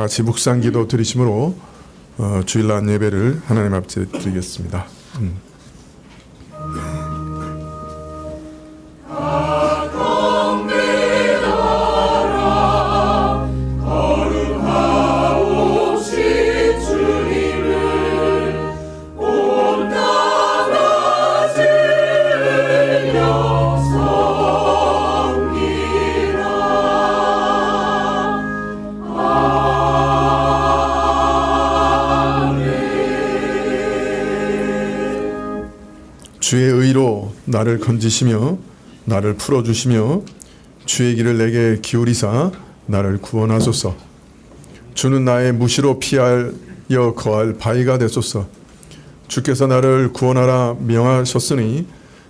같이 묵상기도 드리심으로 주일날 예배를 하나님 앞에 드리겠습니다. 주의 의로 나를 건지시며 나를 풀어주시며 주의 길을 내게 기울이사 나를 구원하소서. 주는 나의 무시로 피하여 거할 바위가 되소서. 주께서 나를 구원하라 명하셨으니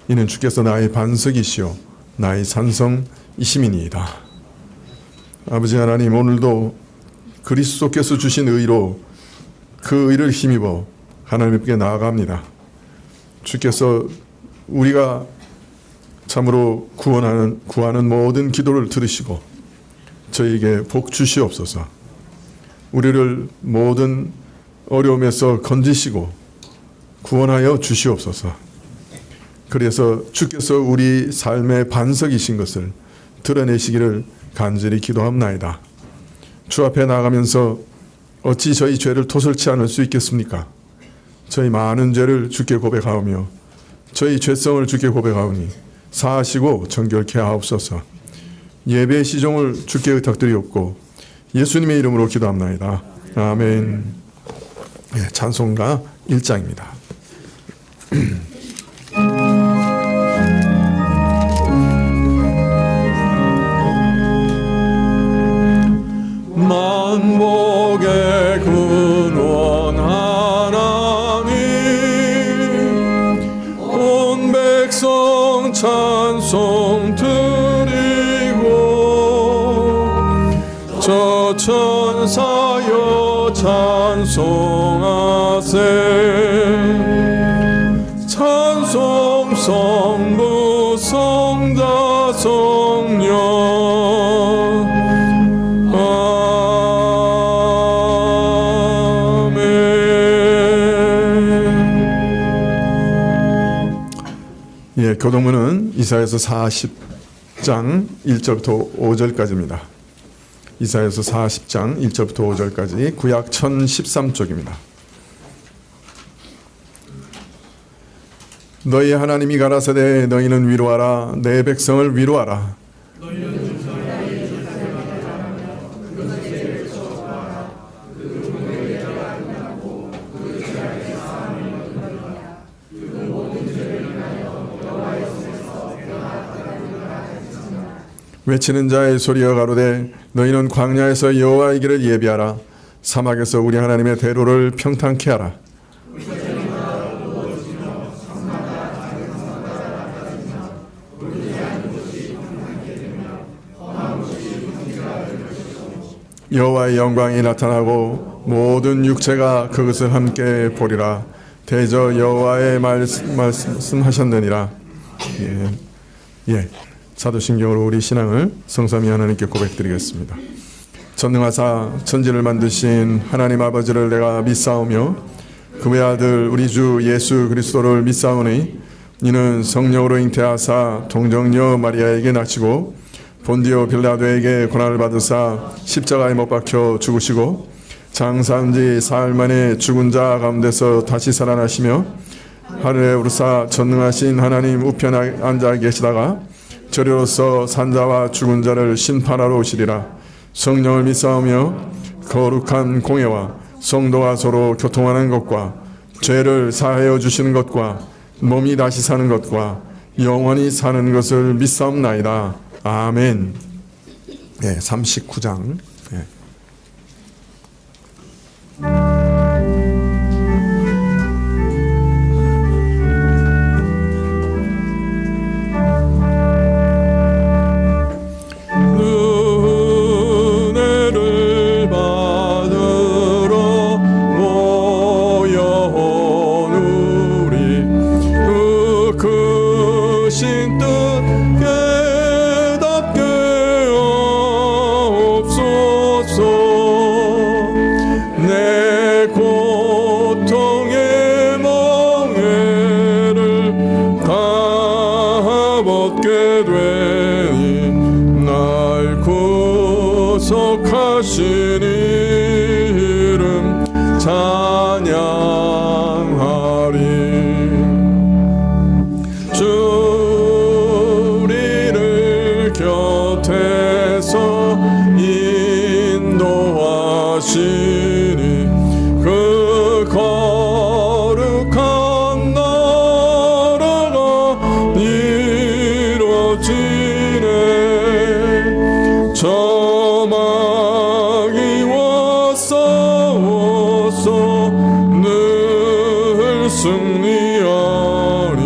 이는 주께서 나의 반석이시요 나의 산성이심이니이다. 아버지 하나님, 오늘도 그리스도께서 주신 의로 그 의를 힘입어 하나님께 나아갑니다. 주께서 우리가 참으로 구하는 모든 기도를 들으시고 저희에게 복 주시옵소서. 우리를 모든 어려움에서 건지시고 구원하여 주시옵소서. 그래서 주께서 우리 삶의 반석이신 것을 드러내시기를 간절히 기도합나이다. 주 앞에 나가면서 어찌 저희 죄를 토설치 않을 수 있겠습니까? 저희 많은 죄를 주께 고백하오며 저희 죄성을 주께 고백하오니 사하시고 정결케 하옵소서. 예배의 시종을 주께 의탁드리옵고 예수님의 이름으로 기도합나이다. 아멘. 찬송가 1장입니다. 만복의 근원 하나님, 온 백성 찬송 드리고 저 천사여 찬송하세. 찬송 성부 성자 성령 교동문은 이사야서 40장 1절부터 5절까지입니다. 이사야서 40장 1절부터 5절까지 구약 1013쪽입니다. 너희 하나님이 가라사대 너희는 위로하라. 내 백성을 위로하라. 외치는 자의 소리여 가로되 너희는 광야에서 여호와의 길을 예비하라. 사막에서 우리 하나님의 대로를 평탄케 하라. 여호와의 영광이 나타나고 모든 육체가 그것을 함께 보리라. 대저 여호와의 말씀하셨느니라. 사도신경으로 우리 신앙을 성삼위 하나님께 고백드리겠습니다. 전능하사 천지를 만드신 하나님 아버지를 내가 믿사오며 그 외아들 우리 주 예수 그리스도를 믿사오니 이는 성령으로 잉태하사 동정녀 마리아에게 낳으시고 본디오 빌라도에게 고난을 받으사 십자가에 못 박혀 죽으시고 장사한 지 사흘 만에 죽은 자 가운데서 다시 살아나시며 하늘에 오르사 전능하신 하나님 우편에 앉아 계시다가 저리로서 산자와 죽은 자를 심판하러 오시리라. 성령을 믿사오며 거룩한 공예와 성도가 서로 교통하는 것과 죄를 사하여 주시는 것과 몸이 다시 사는 것과 영원히 사는 것을 믿사옵나이다. 아멘. 39장. 깨닫게 없소서. 승리하리.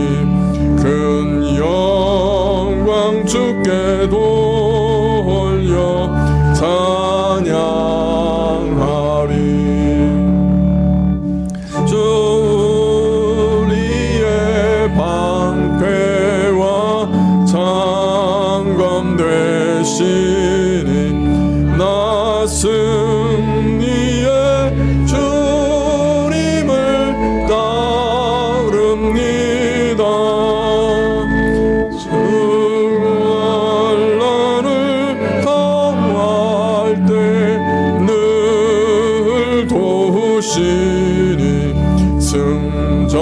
큰 영광 주께 돌려 찬양하리. 주 우리의 방패와 장검 되시니 나 승리의 주님을 따릅니다. 승환란을 당할 때 늘 도우시니 승전가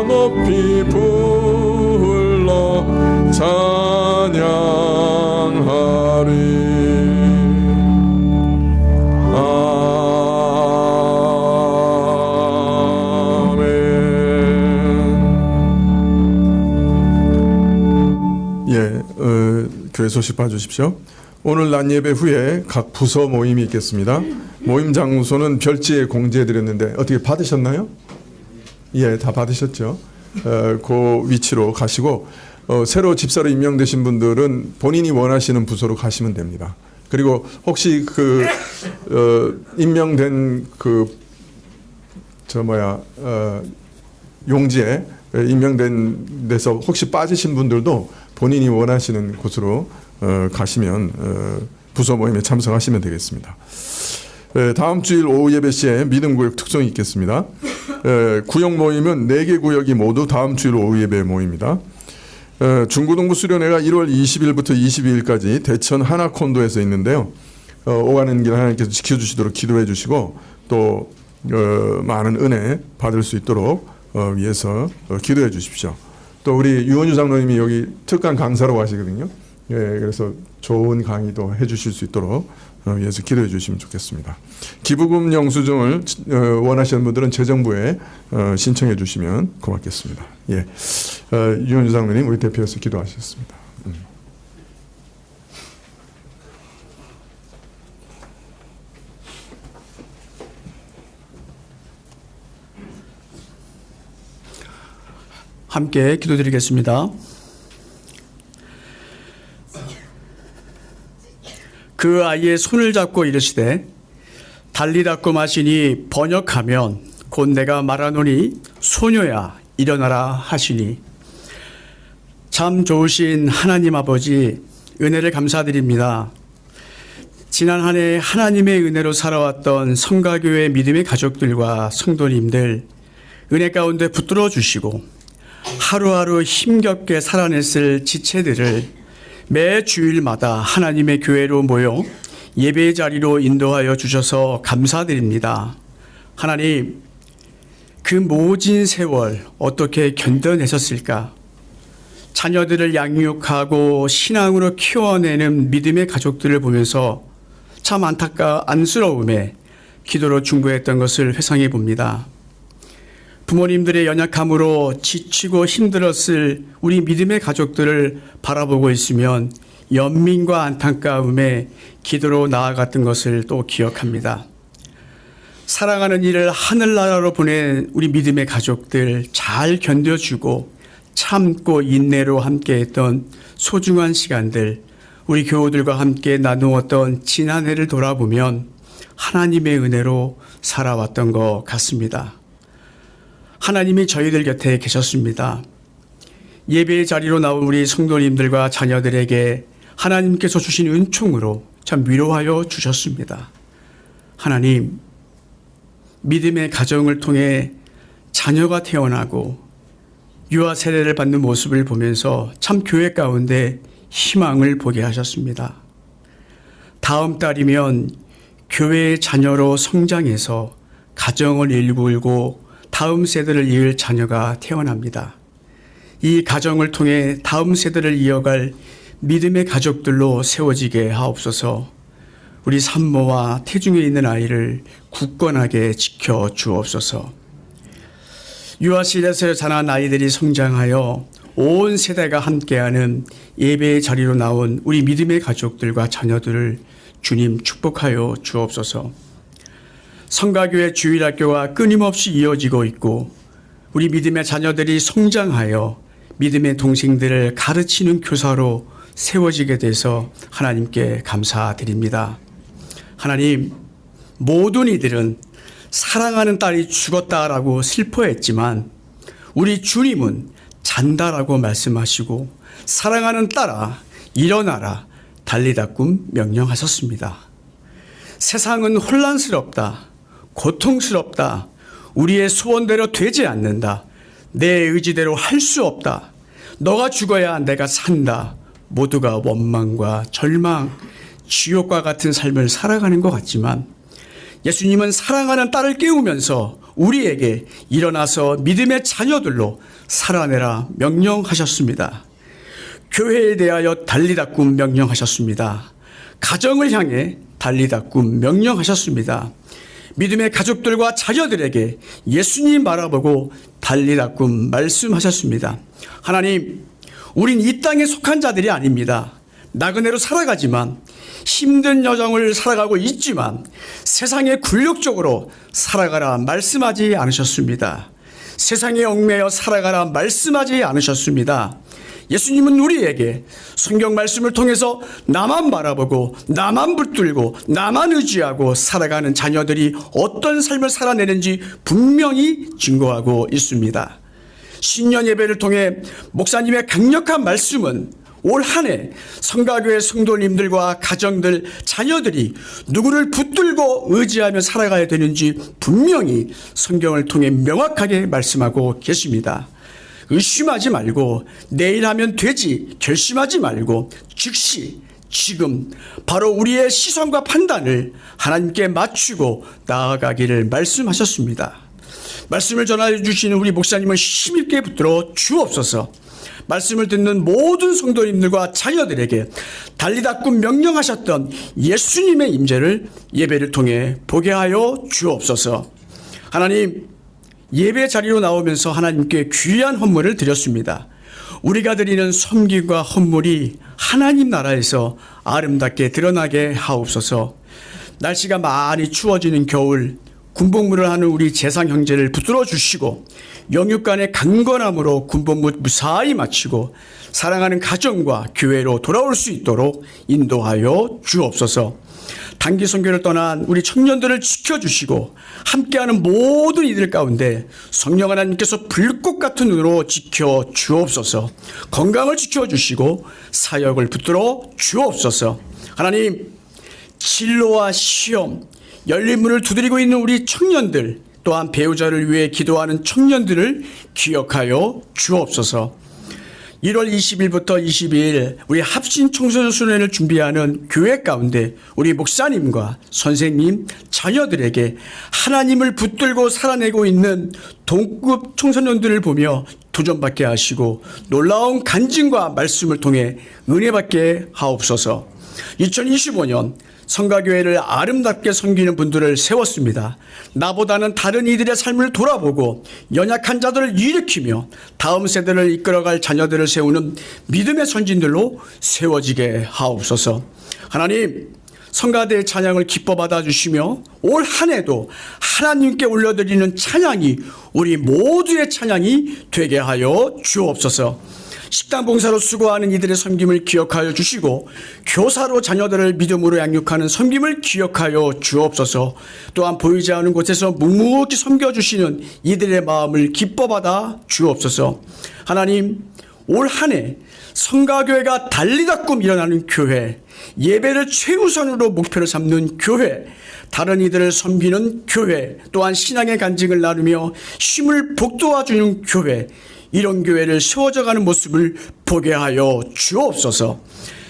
높이 불러 찬양하리. 교회 소식 봐주십시오. 오늘 낮 예배 후에 각 부서 모임이 있겠습니다. 모임 장소는 별지에 공지해드렸는데 어떻게 받으셨나요? 예, 다 받으셨죠. 그 위치로 가시고 새로 집사로 임명되신 분들은 본인이 원하시는 부서로 가시면 됩니다. 그리고 혹시 임명된 용지에 임명된 데서 혹시 빠지신 분들도 본인이 원하시는 곳으로 가시면 부서 모임에 참석하시면 되겠습니다. 다음 주일 오후 예배 시에 믿음 구역 특송이 있겠습니다. 구역 모임은 4개 구역이 모두 다음 주일 오후 예배 모입니다. 중고등부 수련회가 1월 20일부터 22일까지 대천 하나콘도에서 있는데요. 오가는 길 하나님께서 지켜주시도록 기도해 주시고 또 많은 은혜 받을 수 있도록 위해서 기도해 주십시오. 또 우리 유원주 장로님이 여기 특강 강사로 가시거든요. 예, 그래서 좋은 강의도 해주실 수 있도록 위해서 기도해 주시면 좋겠습니다. 기부금 영수증을 원하시는 분들은 재정부에 신청해 주시면 고맙겠습니다. 예, 유원주 장로님 우리 대표에서 기도하셨습니다. 함께 기도드리겠습니다. 그 아이의 손을 잡고 이르시되 달리닫고 마시니 번역하면 곧 내가 말하노니 소녀야 일어나라 하시니 참 좋으신 하나님 아버지 은혜를 감사드립니다. 지난 한 해 하나님의 은혜로 살아왔던 성가교회 믿음의 가족들과 성도님들 은혜 가운데 붙들어 주시고 하루하루 힘겹게 살아냈을 지체들을 매 주일마다 하나님의 교회로 모여 예배의 자리로 인도하여 주셔서 감사드립니다. 하나님, 그 모진 세월 어떻게 견뎌내셨을까? 자녀들을 양육하고 신앙으로 키워내는 믿음의 가족들을 보면서 참 안쓰러움에 기도로 중보했던 것을 회상해 봅니다. 부모님들의 연약함으로 지치고 힘들었을 우리 믿음의 가족들을 바라보고 있으면 연민과 안타까움에 기도로 나아갔던 것을 또 기억합니다. 사랑하는 이를 하늘나라로 보낸 우리 믿음의 가족들 잘 견뎌주고 참고 인내로 함께했던 소중한 시간들, 우리 교우들과 함께 나누었던 지난해를 돌아보면 하나님의 은혜로 살아왔던 것 같습니다. 하나님이 저희들 곁에 계셨습니다. 예배의 자리로 나온 우리 성도님들과 자녀들에게 하나님께서 주신 은총으로 참 위로하여 주셨습니다. 하나님, 믿음의 가정을 통해 자녀가 태어나고 유아 세례를 받는 모습을 보면서 참 교회 가운데 희망을 보게 하셨습니다. 다음 달이면 교회의 자녀로 성장해서 가정을 일구고 다음 세대를 이을 자녀가 태어납니다. 이 가정을 통해 다음 세대를 이어갈 믿음의 가족들로 세워지게 하옵소서. 우리 산모와 태중에 있는 아이를 굳건하게 지켜 주옵소서. 유아실에서 자란 아이들이 성장하여 온 세대가 함께하는 예배의 자리로 나온 우리 믿음의 가족들과 자녀들을 주님 축복하여 주옵소서. 성가교회 주일학교가 끊임없이 이어지고 있고 우리 믿음의 자녀들이 성장하여 믿음의 동생들을 가르치는 교사로 세워지게 돼서 하나님께 감사드립니다. 하나님, 모든 이들은 사랑하는 딸이 죽었다라고 슬퍼했지만 우리 주님은 잔다라고 말씀하시고 사랑하는 딸아 일어나라 달리다꿈 명령하셨습니다. 세상은 혼란스럽다, 고통스럽다, 우리의 소원대로 되지 않는다, 내 의지대로 할 수 없다, 너가 죽어야 내가 산다, 모두가 원망과 절망, 지옥과 같은 삶을 살아가는 것 같지만 예수님은 사랑하는 딸을 깨우면서 우리에게 일어나서 믿음의 자녀들로 살아내라 명령하셨습니다. 교회에 대하여 달리다꿈 명령하셨습니다. 가정을 향해 달리다꿈 명령하셨습니다. 믿음의 가족들과 자녀들에게 예수님 바라보고 달리다꿈 말씀하셨습니다. 하나님, 우린 이 땅에 속한 자들이 아닙니다. 나그네로 살아가지만 힘든 여정을 살아가고 있지만 세상에 굴욕적으로 살아가라 말씀하지 않으셨습니다. 세상에 얽매여 살아가라 말씀하지 않으셨습니다. 예수님은 우리에게 성경 말씀을 통해서 나만 바라보고 나만 붙들고 나만 의지하고 살아가는 자녀들이 어떤 삶을 살아내는지 분명히 증거하고 있습니다. 신년 예배를 통해 목사님의 강력한 말씀은 올 한 해 성가교회 성도님들과 가정들, 자녀들이 누구를 붙들고 의지하며 살아가야 되는지 분명히 성경을 통해 명확하게 말씀하고 계십니다. 의심하지 말고 내일 하면 되지 결심하지 말고 즉시 지금 바로 우리의 시선과 판단을 하나님께 맞추고 나아가기를 말씀하셨습니다. 말씀을 전해 주시는 우리 목사님을 힘있게 붙들어 주옵소서. 말씀을 듣는 모든 성도님들과 자녀들에게 달리다꿈 명령하셨던 예수님의 임재를 예배를 통해 보게 하여 주옵소서. 하나님, 예배 자리로 나오면서 하나님께 귀한 헌물을 드렸습니다. 우리가 드리는 섬김과 헌물이 하나님 나라에서 아름답게 드러나게 하옵소서. 날씨가 많이 추워지는 겨울, 군복무를 하는 우리 재상 형제를 붙들어 주시고 영육간의 강건함으로 군복무 무사히 마치고 사랑하는 가정과 교회로 돌아올 수 있도록 인도하여 주옵소서. 단기 선교를 떠난 우리 청년들을 지켜주시고 함께하는 모든 이들 가운데 성령 하나님께서 불꽃 같은 눈으로 지켜 주옵소서. 건강을 지켜주시고 사역을 붙들어 주옵소서. 하나님, 진로와 시험, 열린 문을 두드리고 있는 우리 청년들, 또한 배우자를 위해 기도하는 청년들을 기억하여 주옵소서. 1월 20일부터 22일 우리 합신 청소년 수련회를 준비하는 교회 가운데 우리 목사님과 선생님, 자녀들에게 하나님을 붙들고 살아내고 있는 동급 청소년들을 보며 도전받게 하시고 놀라운 간증과 말씀을 통해 은혜받게 하옵소서. 2025년 성가교회를 아름답게 섬기는 분들을 세웠습니다. 나보다는 다른 이들의 삶을 돌아보고 연약한 자들을 일으키며 다음 세대를 이끌어갈 자녀들을 세우는 믿음의 선진들로 세워지게 하옵소서. 하나님, 성가대의 찬양을 기뻐 받아주시며 올 한 해도 하나님께 올려드리는 찬양이 우리 모두의 찬양이 되게 하여 주옵소서. 식당 봉사로 수고하는 이들의 섬김을 기억하여 주시고 교사로 자녀들을 믿음으로 양육하는 섬김을 기억하여 주옵소서. 또한 보이지 않는 곳에서 묵묵히 섬겨주시는 이들의 마음을 기뻐받아 주옵소서. 하나님, 올 한 해 성가교회가 달리다꿈 일어나는 교회, 예배를 최우선으로 목표로 삼는 교회, 다른 이들을 섬기는 교회, 또한 신앙의 간증을 나누며 힘을 북돋아주는 교회, 이런 교회를 세워져가는 모습을 보게 하여 주옵소서.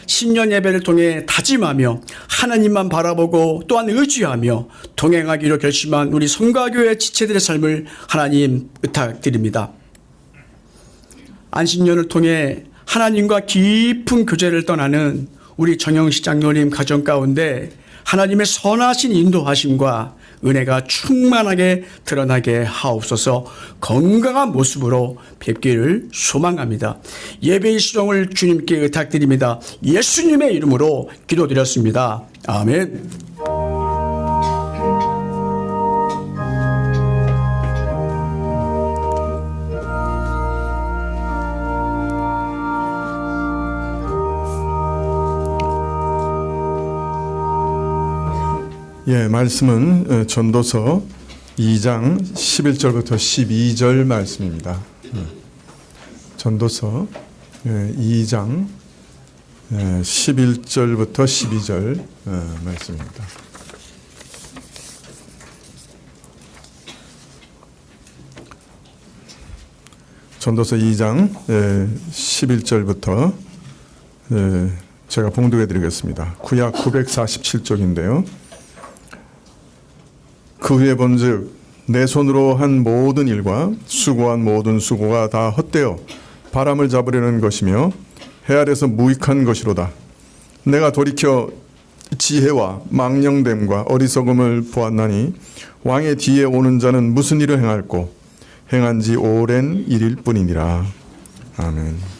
신년 예배를 통해 다짐하며 하나님만 바라보고 또한 의지하며 동행하기로 결심한 우리 성가교회 지체들의 삶을 하나님 부탁드립니다. 안식년을 통해 하나님과 깊은 교제를 떠나는 우리 정영식 장로님 가정 가운데 하나님의 선하신 인도하심과 은혜가 충만하게 드러나게 하옵소서. 건강한 모습으로 뵙기를 소망합니다. 예배의 시종을 주님께 의탁드립니다. 예수님의 이름으로 기도드렸습니다. 아멘. 말씀은 전도서 2장 11절부터 12절 말씀입니다. 전도서 2장 11절부터 12절 말씀입니다. 전도서 2장 11절부터 제가 봉독해 드리겠습니다. 구약 947쪽인데요. 그 후에 본즉 내 손으로 한 모든 일과 수고한 모든 수고가 다 헛되어 바람을 잡으려는 것이며 해 아래서 무익한 것이로다. 내가 돌이켜 지혜와 망령됨과 어리석음을 보았나니 왕의 뒤에 오는 자는 무슨 일을 행할꼬 행한 지 오랜 일일 뿐이니라. 아멘.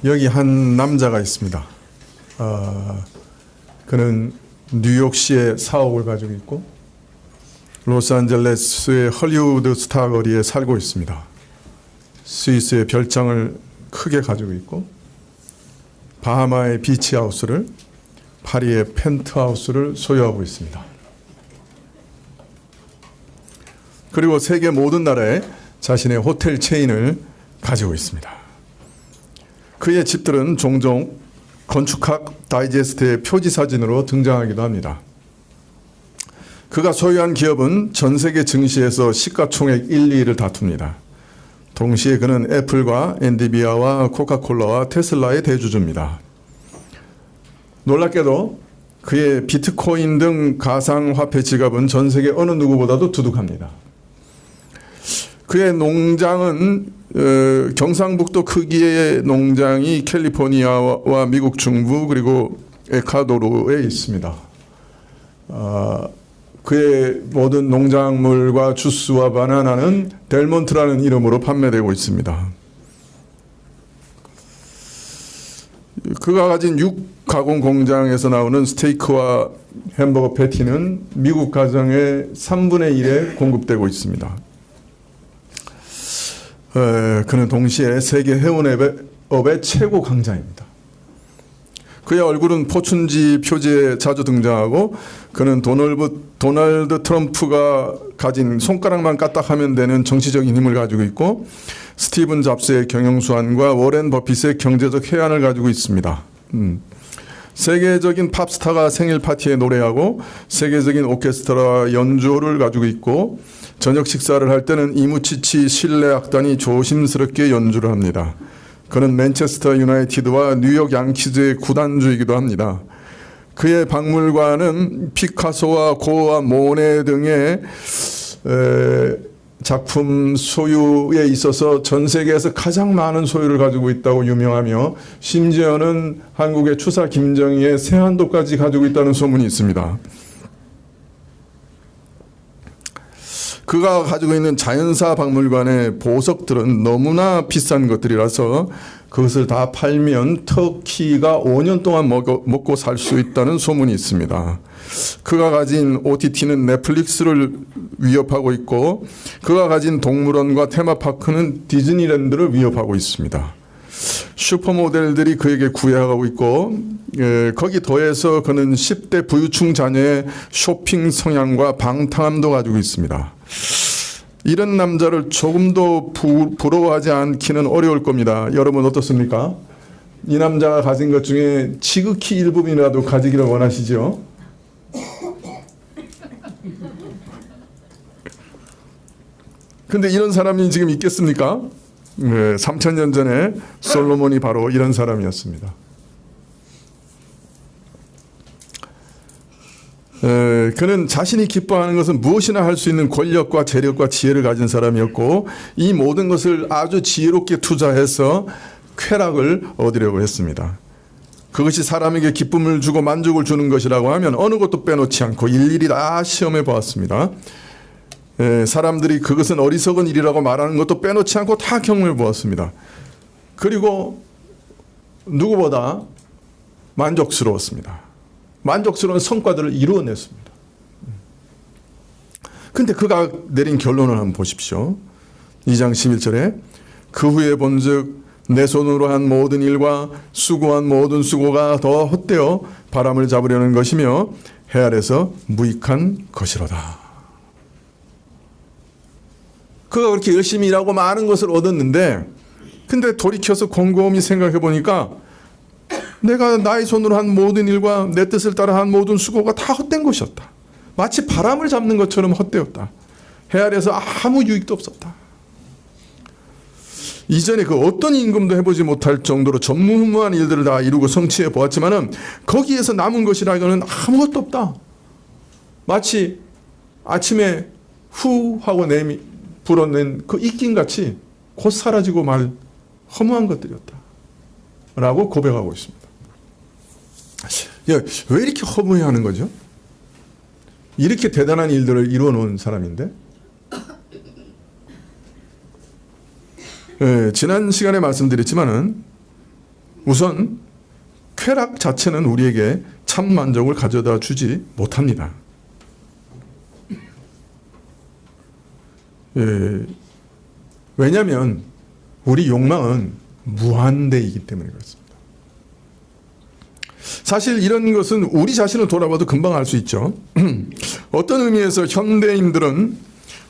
여기 한 남자가 있습니다. 그는 뉴욕시에 사옥을 가지고 있고 로스앤젤레스의 헐리우드 스타 거리에 살고 있습니다. 스위스의 별장을 크게 가지고 있고 바하마의 비치하우스를 파리의 펜트하우스를 소유하고 있습니다. 그리고 세계 모든 나라에 자신의 호텔 체인을 가지고 있습니다. 그의 집들은 종종 건축학 다이제스트의 표지 사진으로 등장하기도 합니다. 그가 소유한 기업은 전 세계 증시에서 시가총액 1, 2위를 다툽니다. 동시에 그는 애플과 엔비디아와 코카콜라와 테슬라의 대주주입니다. 놀랍게도 그의 비트코인 등 가상화폐 지갑은 전 세계 어느 누구보다도 두둑합니다. 그의 농장은 경상북도 크기의 농장이 캘리포니아와 미국 중부 그리고 에콰도르에 있습니다. 그의 모든 농작물과 주스와 바나나는 델몬트라는 이름으로 판매되고 있습니다. 그가 가진 육 가공 공장에서 나오는 스테이크와 햄버거 패티는 미국 가정의 3분의 1에 공급되고 있습니다. 그는 동시에 세계 해운업의 최고 강자입니다. 그의 얼굴은 포춘지 표지에 자주 등장하고 그는 도널드 트럼프가 가진 손가락만 까딱하면 되는 정치적인 힘을 가지고 있고 스티븐 잡스의 경영수완과 워렌 버핏의 경제적 해안을 가지고 있습니다. 세계적인 팝스타가 생일 파티에 노래하고 세계적인 오케스트라 연주를 가지고 있고 저녁 식사를 할 때는 이무치치 실내 악단이 조심스럽게 연주를 합니다. 그는 맨체스터 유나이티드와 뉴욕 양키즈의 구단주이기도 합니다. 그의 박물관은 피카소와 고와 모네 등의 작품 소유에 있어서 전 세계에서 가장 많은 소유를 가지고 있다고 유명하며 심지어는 한국의 추사 김정희의 세안도까지 가지고 있다는 소문이 있습니다. 그가 가지고 있는 자연사 박물관의 보석들은 너무나 비싼 것들이라서 그것을 다 팔면 터키가 5년 동안 먹고 살 수 있다는 소문이 있습니다. 그가 가진 OTT는 넷플릭스를 위협하고 있고 그가 가진 동물원과 테마파크는 디즈니랜드를 위협하고 있습니다. 슈퍼모델들이 그에게 구애하고 있고 거기 더해서 그는 10대 부유층 자녀의 쇼핑 성향과 방탕함도 가지고 있습니다. 이런 남자를 조금도 부러워하지 않기는 어려울 겁니다. 여러분 어떻습니까? 이 남자가 가진 것 중에 지극히 일부분이라도 가지기를 원하시죠? 근데 이런 사람이 지금 있겠습니까? 3000년 전에 솔로몬이 바로 이런 사람이었습니다. 그는 자신이 기뻐하는 것은 무엇이나 할 수 있는 권력과 재력과 지혜를 가진 사람이었고 이 모든 것을 아주 지혜롭게 투자해서 쾌락을 얻으려고 했습니다. 그것이 사람에게 기쁨을 주고 만족을 주는 것이라고 하면 어느 것도 빼놓지 않고 일일이 다 시험해 보았습니다. 사람들이 그것은 어리석은 일이라고 말하는 것도 빼놓지 않고 다 경험해 보았습니다. 그리고 누구보다 만족스러웠습니다. 만족스러운 성과들을 이루어냈습니다. 근데 그가 내린 결론을 한번 보십시오. 2장 11절에 그 후에 본즉 내 손으로 한 모든 일과 수고한 모든 수고가 더 헛되어 바람을 잡으려는 것이며 해 아래서 무익한 것이로다. 그가 그렇게 열심히 일하고 많은 것을 얻었는데 근데 돌이켜서 곰곰이 생각해 보니까 내가 나의 손으로 한 모든 일과 내 뜻을 따라 한 모든 수고가 다 헛된 것이었다. 마치 바람을 잡는 것처럼 헛되었다. 해 아래서 아무 유익도 없었다. 이전에 그 어떤 임금도 해보지 못할 정도로 전무후무한 일들을 다 이루고 성취해 보았지만은 거기에서 남은 것이라고는 아무것도 없다. 마치 아침에 후 하고 불어낸 그 입김같이 곧 사라지고 말 허무한 것들이었다. 라고 고백하고 있습니다. 왜 이렇게 허무해하는 거죠? 이렇게 대단한 일들을 이루어 놓은 사람인데 지난 시간에 말씀드렸지만은 우선 쾌락 자체는 우리에게 참 만족을 가져다 주지 못합니다. 왜냐하면 우리 욕망은 무한대이기 때문에 그렇습니다. 사실 이런 것은 우리 자신을 돌아봐도 금방 알 수 있죠. 어떤 의미에서 현대인들은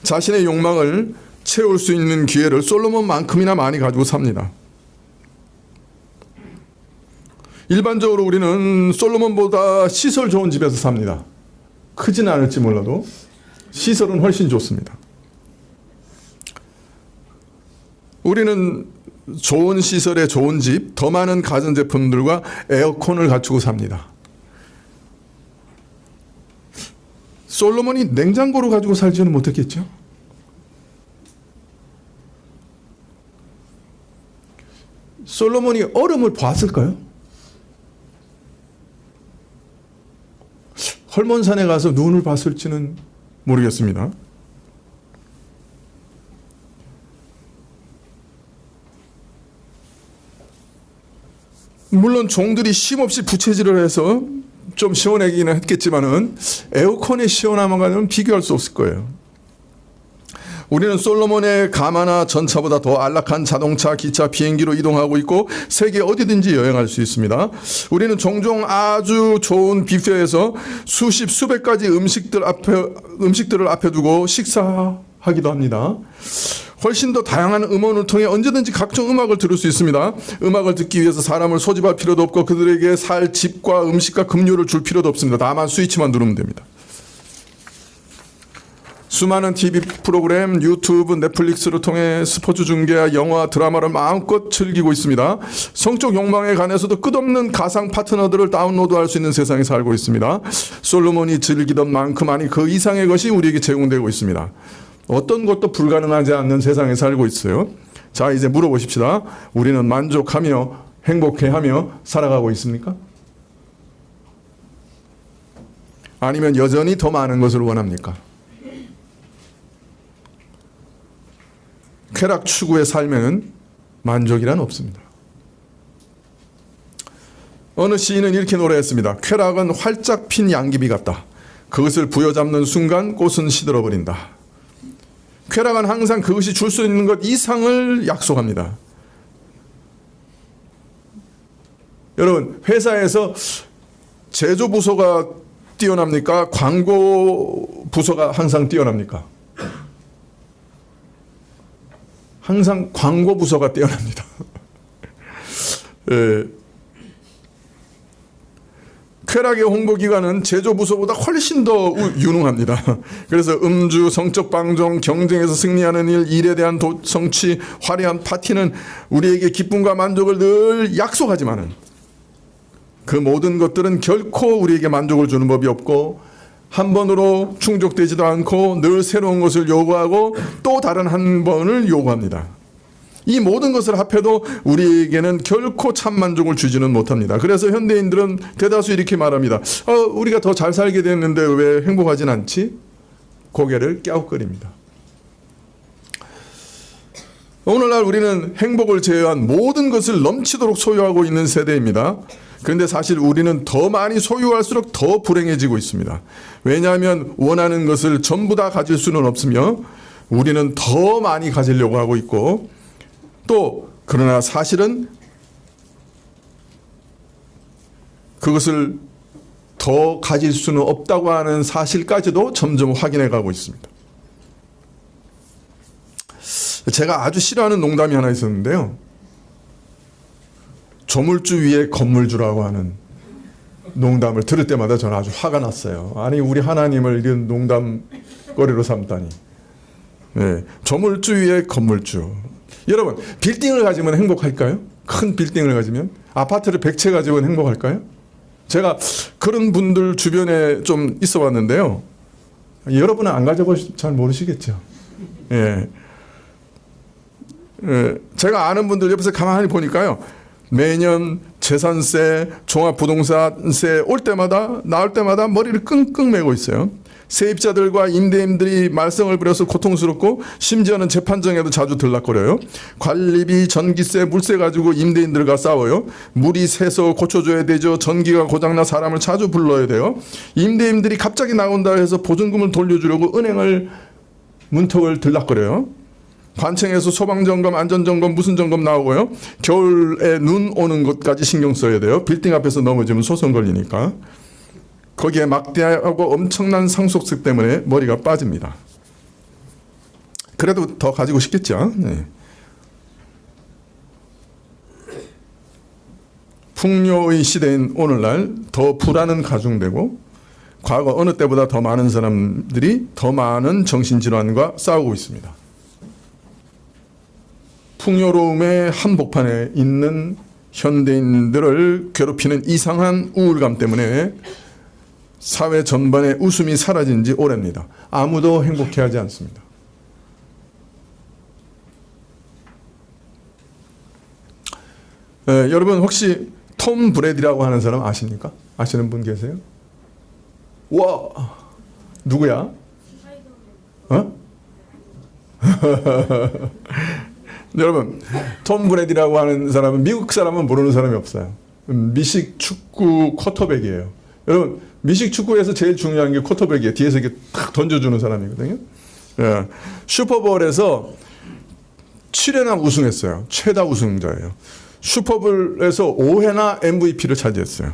자신의 욕망을 채울 수 있는 기회를 솔로몬만큼이나 많이 가지고 삽니다. 일반적으로 우리는 솔로몬보다 시설 좋은 집에서 삽니다. 크지는 않을지 몰라도 시설은 훨씬 좋습니다. 우리는 좋은 시설에 좋은 집, 더 많은 가전제품들과 에어컨을 갖추고 삽니다. 솔로몬이 냉장고를 가지고 살지는 못했겠죠? 솔로몬이 얼음을 봤을까요? 헐몬산에 가서 눈을 봤을지는 모르겠습니다. 물론 종들이 쉼없이 부채질을 해서 좀 시원하기는 했겠지만은 에어컨의 시원함과는 비교할 수 없을 거예요. 우리는 솔로몬의 가마나 전차보다 더 안락한 자동차, 기차, 비행기로 이동하고 있고 세계 어디든지 여행할 수 있습니다. 우리는 종종 아주 좋은 뷔페에서 수십, 수백 가지 음식들을 앞에 두고 식사하기도 합니다. 훨씬 더 다양한 음원을 통해 언제든지 각종 음악을 들을 수 있습니다. 음악을 듣기 위해서 사람을 소집할 필요도 없고 그들에게 살 집과 음식과 급료를 줄 필요도 없습니다. 다만 스위치만 누르면 됩니다. 수많은 TV 프로그램, 유튜브, 넷플릭스를 통해 스포츠 중계와 영화, 드라마를 마음껏 즐기고 있습니다. 성적 욕망에 관해서도 끝없는 가상 파트너들을 다운로드할 수 있는 세상에 살고 있습니다. 솔로몬이 즐기던 만큼 아니 그 이상의 것이 우리에게 제공되고 있습니다. 어떤 것도 불가능하지 않는 세상에 살고 있어요. 자, 이제 물어보십시다. 우리는 만족하며 행복해하며 살아가고 있습니까? 아니면 여전히 더 많은 것을 원합니까? 쾌락 추구의 삶에는 만족이란 없습니다. 어느 시인은 이렇게 노래했습니다. 쾌락은 활짝 핀 양귀비 같다. 그것을 부여잡는 순간 꽃은 시들어버린다. 쾌락은 항상 그것이 줄 수 있는 것 이상을 약속합니다. 여러분, 회사에서 제조부서가 뛰어납니까? 광고 부서가 항상 뛰어납니까? 항상 광고 부서가 뛰어납니다. 예. 쾌락의 홍보기관은 제조부서보다 훨씬 더 유능합니다. 그래서 음주, 성적 방종, 경쟁에서 승리하는 일, 일에 대한 성취, 화려한 파티는 우리에게 기쁨과 만족을 늘 약속하지만은 그 모든 것들은 결코 우리에게 만족을 주는 법이 없고 한 번으로 충족되지도 않고 늘 새로운 것을 요구하고 또 다른 한 번을 요구합니다. 이 모든 것을 합해도 우리에게는 결코 참 만족을 주지는 못합니다. 그래서 현대인들은 대다수 이렇게 말합니다. 우리가 더 잘 살게 됐는데 왜 행복하진 않지? 고개를 갸웃거립니다. 오늘날 우리는 행복을 제외한 모든 것을 넘치도록 소유하고 있는 세대입니다. 그런데 사실 우리는 더 많이 소유할수록 더 불행해지고 있습니다. 왜냐하면 원하는 것을 전부 다 가질 수는 없으며 우리는 더 많이 가지려고 하고 있고 또 그러나 사실은 그것을 더 가질 수는 없다고 하는 사실까지도 점점 확인해 가고 있습니다. 제가 아주 싫어하는 농담이 하나 있었는데요. 조물주 위에 건물주라고 하는 농담을 들을 때마다 저는 아주 화가 났어요. 아니 우리 하나님을 이런 농담거리로 삼다니. 네, 조물주 위에 건물주. 여러분 빌딩을 가지면 행복할까요? 큰 빌딩을 가지면? 아파트를 100채 가지면 행복할까요? 제가 그런 분들 주변에 좀 있어 봤는데요. 여러분은 안 가져보시 잘 모르시겠죠. 예. 제가 아는 분들 옆에서 가만히 보니까요. 매년 재산세, 종합부동산세 올 때마다 나올 때마다 머리를 끙끙 매고 있어요. 세입자들과 임대인들이 말썽을 부려서 고통스럽고 심지어는 재판정에도 자주 들락거려요. 관리비, 전기세, 물세 가지고 임대인들과 싸워요. 물이 새서 고쳐줘야 되죠. 전기가 고장나 사람을 자주 불러야 돼요. 임대인들이 갑자기 나온다 해서 보증금을 돌려주려고 은행을 문턱을 들락거려요. 관청에서 소방점검, 안전점검, 무슨 점검 나오고요. 겨울에 눈 오는 것까지 신경 써야 돼요. 빌딩 앞에서 넘어지면 소송 걸리니까. 거기에 막대하고 엄청난 상속세 때문에 머리가 빠집니다. 그래도 더 가지고 싶겠죠. 네. 풍요의 시대인 오늘날 더 불안은 가중되고 과거 어느 때보다 더 많은 사람들이 더 많은 정신질환과 싸우고 있습니다. 풍요로움의 한복판에 있는 현대인들을 괴롭히는 이상한 우울감 때문에 사회 전반의 웃음이 사라진 지 오래입니다. 아무도 행복해하지 않습니다. 여러분 혹시 톰 브래디라고 하는 사람 아십니까? 아시는 분 계세요? 와, 누구야? 여러분, 톰 브래디라고 하는 사람은 미국 사람은 모르는 사람이 없어요. 미식 축구 쿼터백이에요. 여러분 미식 축구에서 제일 중요한 게 쿼터백이에요. 뒤에서 이렇게 탁 던져주는 사람이거든요. 예. 슈퍼볼에서 7회나 우승했어요. 최다 우승자예요. 슈퍼볼에서 5회나 MVP를 차지했어요.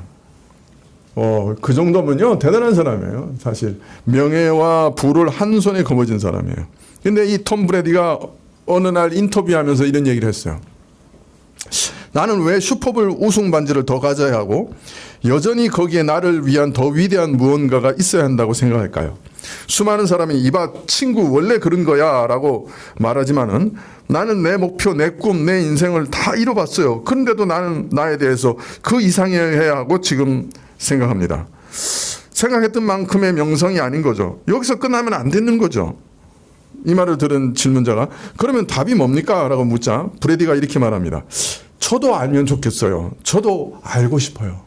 그 정도면요 대단한 사람이에요. 사실 명예와 부를 한 손에 거머쥔 사람이에요. 근데 이 톰 브래디가 어느 날 인터뷰하면서 이런 얘기를 했어요. 나는 왜 슈퍼볼 우승 반지를 더 가져야 하고 여전히 거기에 나를 위한 더 위대한 무언가가 있어야 한다고 생각할까요? 수많은 사람이 이봐 친구 원래 그런 거야 라고 말하지만은 나는 내 목표, 내 꿈, 내 인생을 다 이뤄봤어요. 그런데도 나는 나에 대해서 그 이상해야 하고 지금 생각합니다. 생각했던 만큼의 명성이 아닌 거죠. 여기서 끝나면 안 되는 거죠. 이 말을 들은 질문자가 그러면 답이 뭡니까? 라고 묻자 브래디가 이렇게 말합니다. 저도 알면 좋겠어요. 저도 알고 싶어요.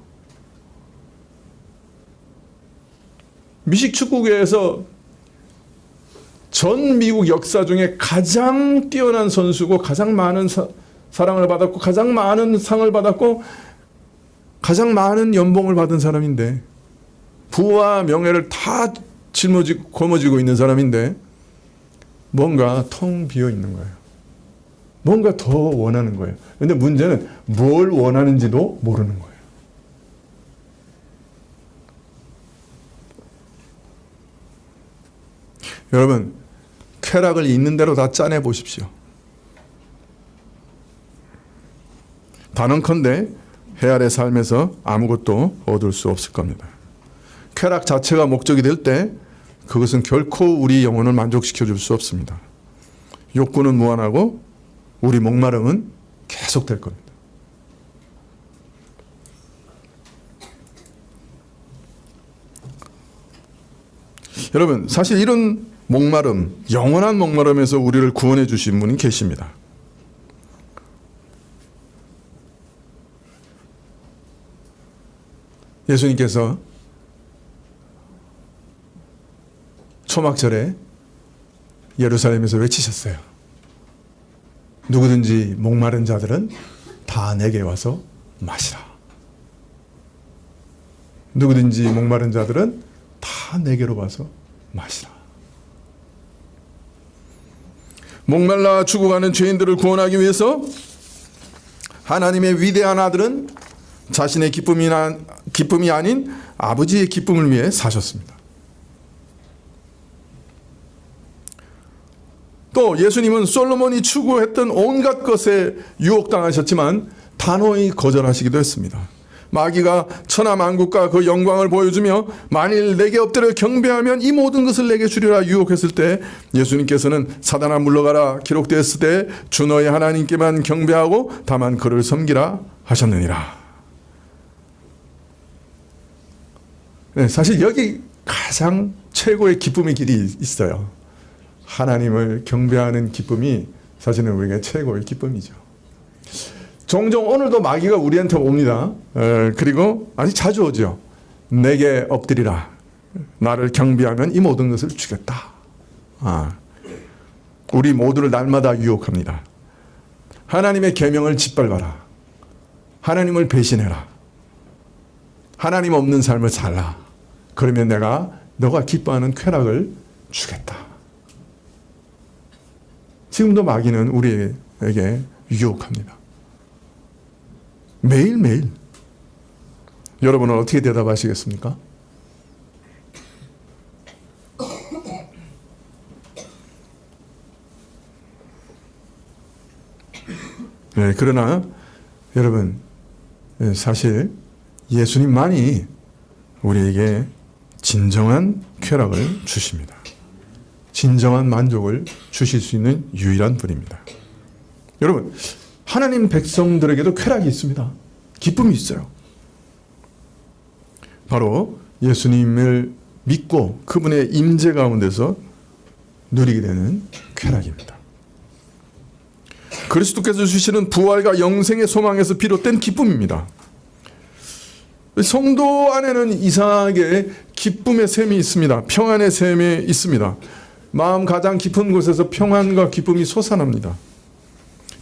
미식 축구계에서 전 미국 역사 중에 가장 뛰어난 선수고 가장 많은 사랑을 받았고 가장 많은 상을 받았고 가장 많은 연봉을 받은 사람인데 부와 명예를 다 거머쥐고 있는 사람인데 뭔가 텅 비어 있는 거예요. 뭔가 더 원하는 거예요. 근데 문제는 뭘 원하는지도 모르는 거예요. 여러분, 쾌락을 있는 대로 다 짜내 보십시오. 단언컨대 헤아의 삶에서 아무것도 얻을 수 없을 겁니다. 쾌락 자체가 목적이 될 때 그것은 결코 우리 영혼을 만족시켜 줄 수 없습니다. 욕구는 무한하고 우리 목마름은 계속될 겁니다. 여러분, 사실 이런 목마름, 영원한 목마름에서 우리를 구원해 주신 분이 계십니다. 예수님께서 초막절에 예루살렘에서 외치셨어요. 누구든지 목마른 자들은 다 내게 와서 마시라. 누구든지 목마른 자들은 다 내게로 와서 마시라. 목말라 죽어가는 죄인들을 구원하기 위해서 하나님의 위대한 아들은 자신의 기쁨이 아닌 아버지의 기쁨을 위해 사셨습니다. 또 예수님은 솔로몬이 추구했던 온갖 것에 유혹당하셨지만 단호히 거절하시기도 했습니다. 마귀가 천하만국과 그 영광을 보여주며 만일 내게 엎드려 경배하면 이 모든 것을 내게 주리라 유혹했을 때 예수님께서는 사단아 물러가라 기록되었을 때 주 너의 하나님께만 경배하고 다만 그를 섬기라 하셨느니라. 네, 사실 여기 가장 최고의 기쁨의 길이 있어요. 하나님을 경배하는 기쁨이 사실은 우리에게 최고의 기쁨이죠. 종종 오늘도 마귀가 우리한테 옵니다. 그리고 아주 자주 오죠. 내게 엎드리라. 나를 경배하면 이 모든 것을 주겠다. 우리 모두를 날마다 유혹합니다. 하나님의 계명을 짓밟아라. 하나님을 배신해라. 하나님 없는 삶을 살라. 그러면 내가 너가 기뻐하는 쾌락을 주겠다. 지금도 마귀는 우리에게 유혹합니다. 매일매일. 여러분은 어떻게 대답하시겠습니까? 네, 그러나 여러분 사실 예수님만이 우리에게 진정한 쾌락을 주십니다. 진정한 만족을 주실 수 있는 유일한 분입니다. 여러분 하나님 백성들에게도 쾌락이 있습니다. 기쁨이 있어요. 바로 예수님을 믿고 그분의 임재 가운데서 누리게 되는 쾌락입니다. 그리스도께서 주시는 부활과 영생의 소망에서 비롯된 기쁨입니다. 성도 안에는 이상하게 기쁨의 샘이 있습니다. 평안의 샘이 있습니다. 마음 가장 깊은 곳에서 평안과 기쁨이 솟아납니다.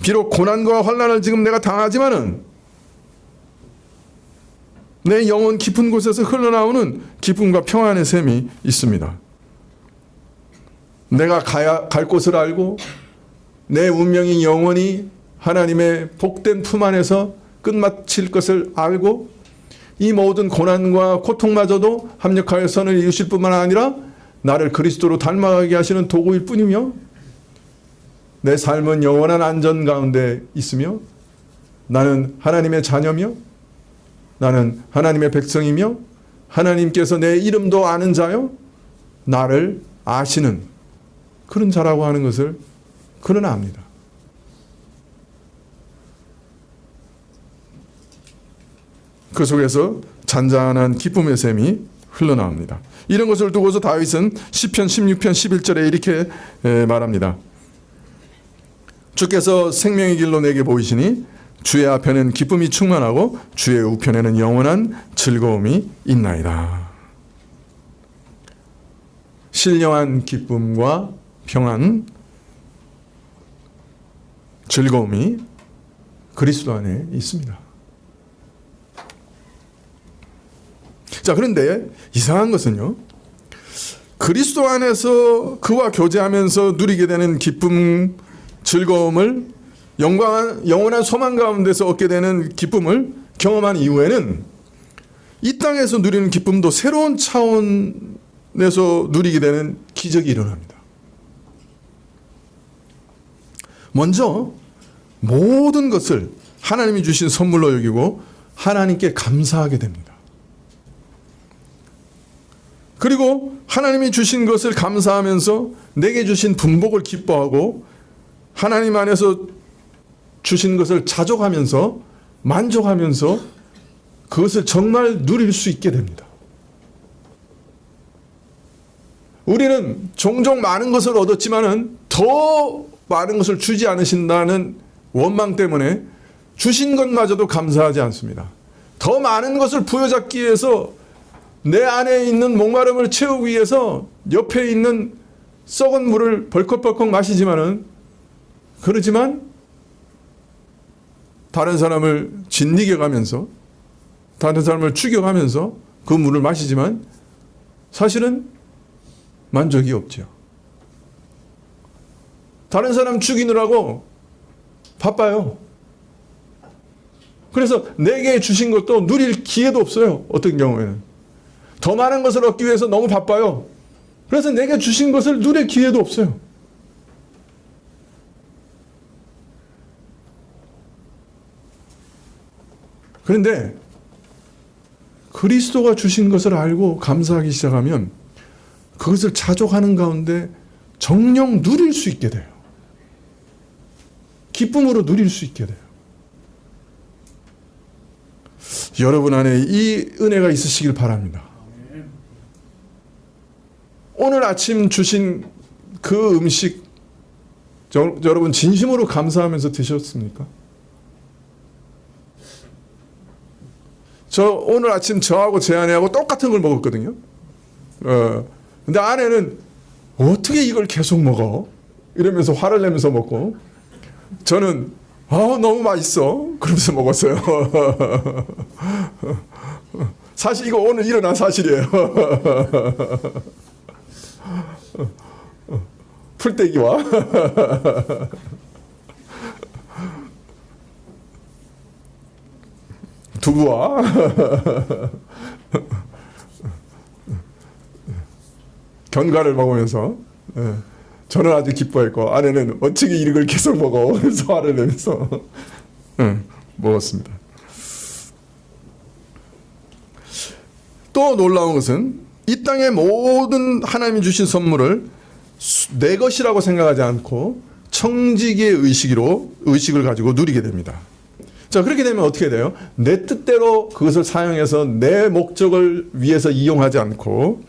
비록 고난과 환난을 지금 내가 당하지만은 내 영혼 깊은 곳에서 흘러나오는 기쁨과 평안의 샘이 있습니다. 내가 갈 곳을 알고 내 운명이 영원히 하나님의 복된 품 안에서 끝마칠 것을 알고 이 모든 고난과 고통마저도 합력하여 선을 이루실 뿐만 아니라 나를 그리스도로 닮아가게 하시는 도구일 뿐이며 내 삶은 영원한 안전 가운데 있으며 나는 하나님의 자녀며 나는 하나님의 백성이며 하나님께서 내 이름도 아는 자요 나를 아시는 그런 자라고 하는 것을 그는 압니다. 그 속에서 잔잔한 기쁨의 샘이 흘러나옵니다. 이런 것을 두고서 다윗은 시편 16편 11절에 이렇게 말합니다. 주께서 생명의 길로 내게 보이시니 주의 앞에는 기쁨이 충만하고 주의 우편에는 영원한 즐거움이 있나이다. 신령한 기쁨과 평안, 즐거움이 그리스도 안에 있습니다. 자, 그런데 이상한 것은요, 그리스도 안에서 그와 교제하면서 누리게 되는 기쁨, 즐거움을 영원한 소망 가운데서 얻게 되는 기쁨을 경험한 이후에는 이 땅에서 누리는 기쁨도 새로운 차원에서 누리게 되는 기적이 일어납니다. 먼저 모든 것을 하나님이 주신 선물로 여기고 하나님께 감사하게 됩니다. 그리고 하나님이 주신 것을 감사하면서 내게 주신 분복을 기뻐하고 하나님 안에서 주신 것을 자족하면서 만족하면서 그것을 정말 누릴 수 있게 됩니다. 우리는 종종 많은 것을 얻었지만은 더 많은 것을 주지 않으신다는 원망 때문에 주신 것마저도 감사하지 않습니다. 더 많은 것을 부여잡기 위해서 내 안에 있는 목마름을 채우기 위해서 옆에 있는 썩은 물을 벌컥벌컥 마시지만은 그러지만 다른 사람을 짓이겨 가면서 다른 사람을 죽여가면서 그 물을 마시지만 사실은 만족이 없죠. 다른 사람 죽이느라고 바빠요. 그래서 내게 주신 것도 누릴 기회도 없어요. 어떤 경우에는 더 많은 것을 얻기 위해서 너무 바빠요. 그래서 내게 주신 것을 누릴 기회도 없어요. 그런데 그리스도가 주신 것을 알고 감사하기 시작하면 그것을 자족하는 가운데 정녕 누릴 수 있게 돼요. 기쁨으로 누릴 수 있게 돼요. 여러분 안에 이 은혜가 있으시길 바랍니다. 오늘 아침 주신 그 음식 여러분 진심으로 감사하면서 드셨습니까? 저 오늘 아침 저하고 제 아내하고 똑같은 걸 먹었거든요. 근데 아내는 어떻게 이걸 계속 먹어? 이러면서 화를 내면서 먹고 저는 너무 맛있어 그러면서 먹었어요. 사실 이거 오늘 일어난 사실이에요. 풀떼기와 두부와 견과를 먹으면서 저는 아주 기뻐했고 아내는 어떻게 이걸 계속 먹어 그래서 화를 내면서 먹었습니다. 또 놀라운 것은 이 땅의 모든 하나님이 주신 선물을 내 것이라고 생각하지 않고 청지기의 의식을 가지고 누리게 됩니다. 자, 그렇게 되면 어떻게 돼요? 내 뜻대로 그것을 사용해서 내 목적을 위해서 이용하지 않고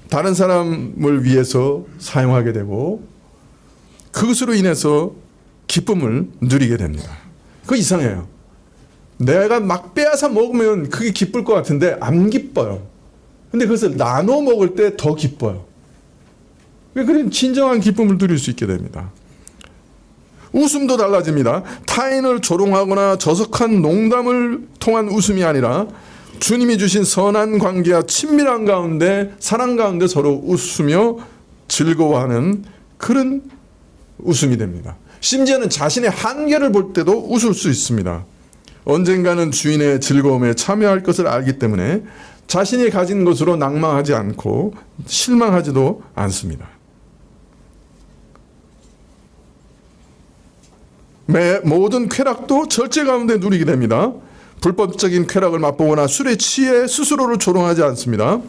다른 사람을 위해서 사용하게 되고 그것으로 인해서 기쁨을 누리게 됩니다. 그거 이상해요. 내가 막 빼앗아 먹으면 그게 기쁠 것 같은데 안 기뻐요. 근데 그것을 나눠 먹을 때 더 기뻐요. 그런 진정한 기쁨을 누릴 수 있게 됩니다. 웃음도 달라집니다. 타인을 조롱하거나 저속한 농담을 통한 웃음이 아니라 주님이 주신 선한 관계와 친밀한 가운데, 사랑 가운데 서로 웃으며 즐거워하는 그런 웃음이 됩니다. 심지어는 자신의 한계를 볼 때도 웃을 수 있습니다. 언젠가는 주인의 즐거움에 참여할 것을 알기 때문에 자신이 가진 것으로 낭망하지 않고 실망하지도 않습니다. 모든 쾌락도 절제 가운데 누리게 됩니다. 불법적인 쾌락을 맛보거나 술에 취해 스스로를 조롱하지 않습니다.